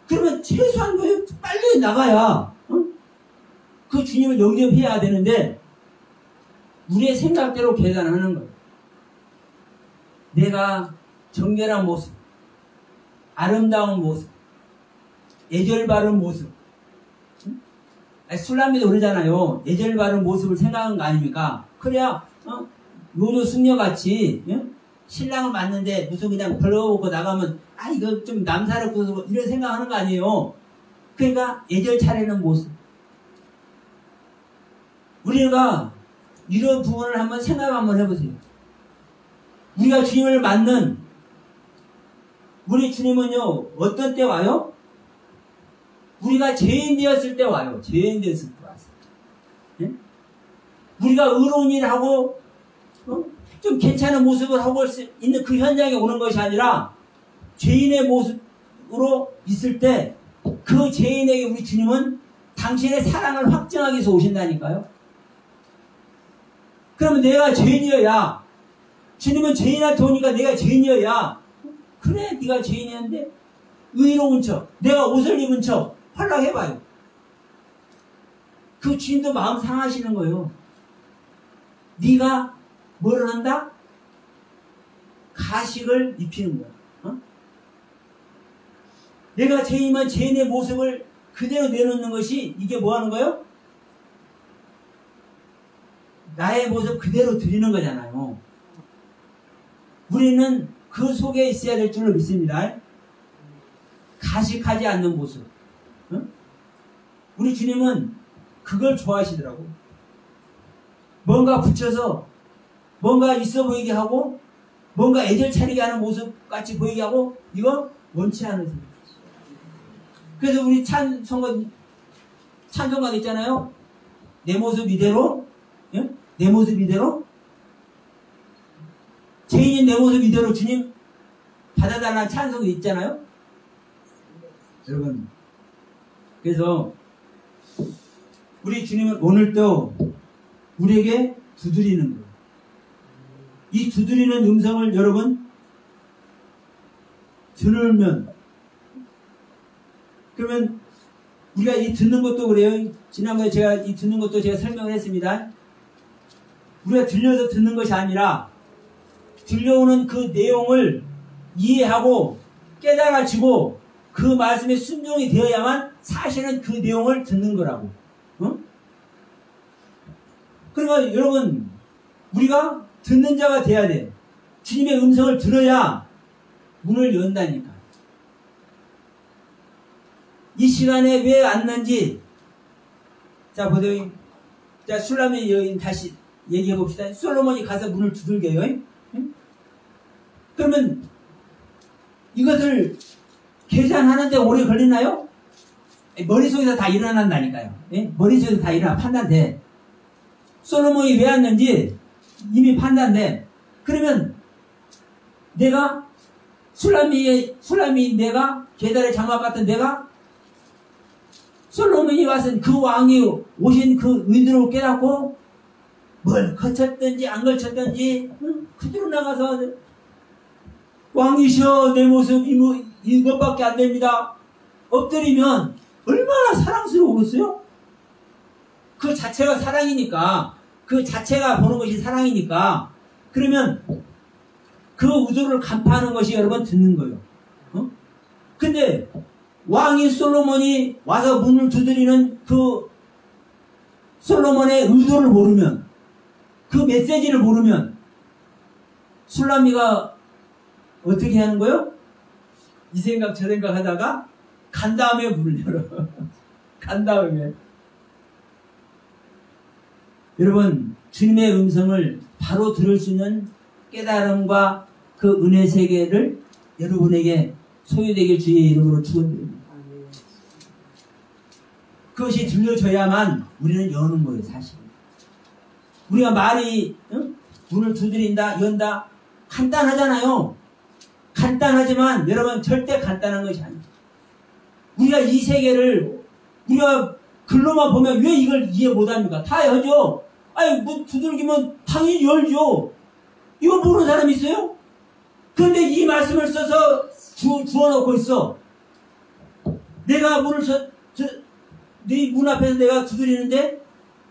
S1: 그러면 최소한 빨리 나가야 그 주님을 영접해야 되는데 우리의 생각대로 계산하는 거예요. 내가 정결한 모습, 아름다운 모습, 예절 바른 모습. 술람미도 그러잖아요. 예절 바른 모습을 생각한 거 아닙니까? 그래야 요조 승려같이 신랑을 만는데 무슨 그냥 벌러먹고 나가면 이거 좀 남사롭고 이런 생각하는 거 아니에요. 그러니까 예절 차리는 모습. 우리가 이런 부분을 한번 생각 한번 해보세요. 우리가 주님을 만난 우리 주님은요 어떤 때 와요? 우리가 죄인 되었을 때 와요. 죄인 되었을 때 왔어요. 예? 우리가 의로운 일을 하고 좀 괜찮은 모습을 하고 있는 그 현장에 오는 것이 아니라 죄인의 모습으로 있을 때 그 죄인에게 우리 주님은 당신의 사랑을 확증하기 위해서 오신다니까요. 그러면 내가 죄인이어야 주님은 죄인한테 오니까 내가 죄인이어야 그래 네가 죄인이었는데 의로운 척 내가 옷을 입은 척 활락해봐요. 그 주님도 마음 상하시는 거예요. 네가 뭐를 한다? 가식을 입히는 거야. 내가 죄인이면 죄인의 모습을 그대로 내놓는 것이 이게 뭐 하는 거예요? 나의 모습 그대로 드리는 거잖아요. 우리는 그 속에 있어야 될 줄로 믿습니다. 가식하지 않는 모습. 우리 주님은 그걸 좋아하시더라고. 뭔가 붙여서 뭔가 있어 보이게 하고 뭔가 애절 차리게 하는 모습 같이 보이게 하고 이거 원치 않으세요. 그래서 우리 찬송가도 있잖아요. 내 모습 이대로 예? 내 모습 이대로 죄인인 내 모습 이대로 주님 받아달라는 찬송이 있잖아요. 여러분 그래서 우리 주님은 오늘도 우리에게 두드리는 거예요. 이 두드리는 음성을 여러분 들으면 그러면 우리가 이 듣는 것도 그래요. 지난번에 제가 이 듣는 것도 제가 설명을 했습니다. 우리가 들려서 듣는 것이 아니라 들려오는 그 내용을 이해하고 깨달아지고 그 말씀에 순종이 되어야만 사실은 그 내용을 듣는 거라고. 어? 그러니까 여러분 우리가 듣는 자가 돼야 돼. 주님의 음성을 들어야 문을 연다니까. 이 시간에 왜 왔는지 자 보세요. 자 술라미 여인 다시 얘기해 봅시다. 솔로몬이 가서 문을 두들겨요. 응? 그러면 이것을 계산하는데 오래 걸리나요? 머릿속에서 다 일어난다니까요. 예? 머릿속에서 다 일어나 판단돼. 솔로몬이 왜 왔는지 이미 판단돼. 그러면 내가 술라미 내가 계달의 장막 같은 내가 솔로몬이 와서 그 왕이 오신 그 의도를 깨닫고 뭘 거쳤든지 안 거쳤든지 그대로 나가서 왕이셔 내 모습 이것밖에 안 됩니다. 엎드리면 얼마나 사랑스러우겠어요? 그 자체가 사랑이니까 그 자체가 보는 것이 사랑이니까 그러면 그 의도를 간파하는 것이 여러분 듣는 거예요. 어? 근데 왕이 솔로몬이 와서 문을 두드리는 그 솔로몬의 의도를 모르면 그 메시지를 모르면 술라미가 어떻게 하는 거예요? 이 생각 저 생각 하다가 간 다음에 문을 열어. 간 다음에. 여러분 주님의 음성을 바로 들을 수 있는 깨달음과 그 은혜 세계를 여러분에게 소유되길 주의 이름으로 축원드립니다. 그것이 들려져야만 우리는 여는 거예요, 사실. 우리가 말이 문을 두드린다, 연다 간단하잖아요. 간단하지만 여러분 절대 간단한 것이 아니에요. 우리가 이 세계를 우리가 글로만 보면 왜 이걸 이해 못합니까? 다 하죠. 아니 문 두들기면 당연히 열죠. 이거 모르는 사람 있어요? 그런데 이 말씀을 써서 주워놓고 있어. 내가 문을 네 문 앞에서 내가 두드리는데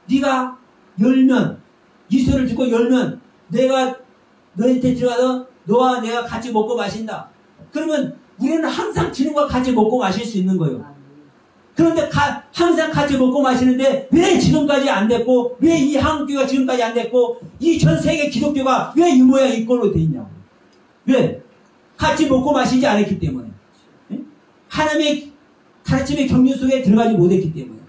S1: 네가 열면 이 소리를 듣고 열면 내가 너한테 들어가서 너와 내가 같이 먹고 마신다. 그러면 우리는 항상 주님과 같이 먹고 마실 수 있는 거예요. 그런데 항상 같이 먹고 마시는데 왜 지금까지 안 됐고 왜 이 한국교가 지금까지 안 됐고 이 전 세계 기독교가 왜 이 모양 이 꼴로 돼 있냐고. 왜? 같이 먹고 마시지 않았기 때문에. 하나님의 가르침의 경륜 속에 들어가지 못했기 때문에.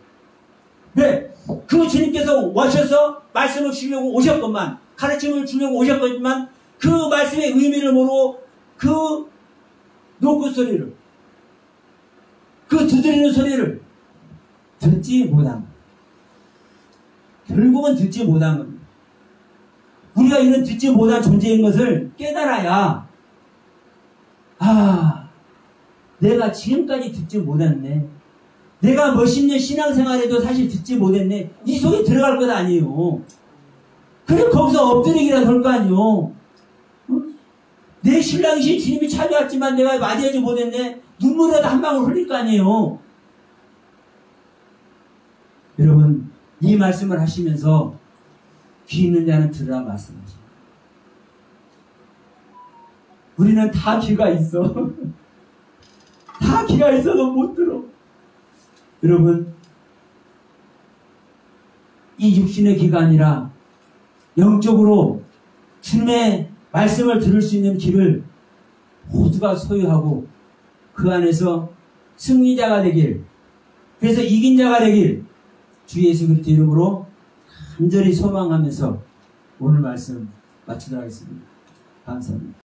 S1: 왜? 그 주님께서 오셔서 말씀을 주려고 오셨건만 가르침을 주려고 오셨건만 그 말씀의 의미를 모르고 그 노크 소리를 그 두드리는 소리를 듣지 못한 것. 결국은 듣지 못한 겁니다. 우리가 이런 듣지 못한 존재인 것을 깨달아야 내가 지금까지 듣지 못했네. 내가 몇십 년 신앙생활에도 사실 듣지 못했네. 이 속에 들어갈 것 아니에요. 그래 거기서 엎드리기라도 할 거 아니에요. 내 신랑이신 주님이 찾아왔지만 내가 맞이하지 못했네. 눈물이라도 한 방울 흘릴 거 아니에요. 여러분 이 말씀을 하시면서 귀 있는 자는 들으라 말씀하십니다. 우리는 다 귀가 있어. 다 귀가 있어도 못 들어. 여러분 이 육신의 귀가 아니라 영적으로 주님의 말씀을 들을 수 있는 귀를 모두가 소유하고 그 안에서 승리자가 되길, 그래서 이긴 자가 되길 주 예수 그리스도 이름으로 간절히 소망하면서 오늘 말씀 마치도록 하겠습니다. 감사합니다.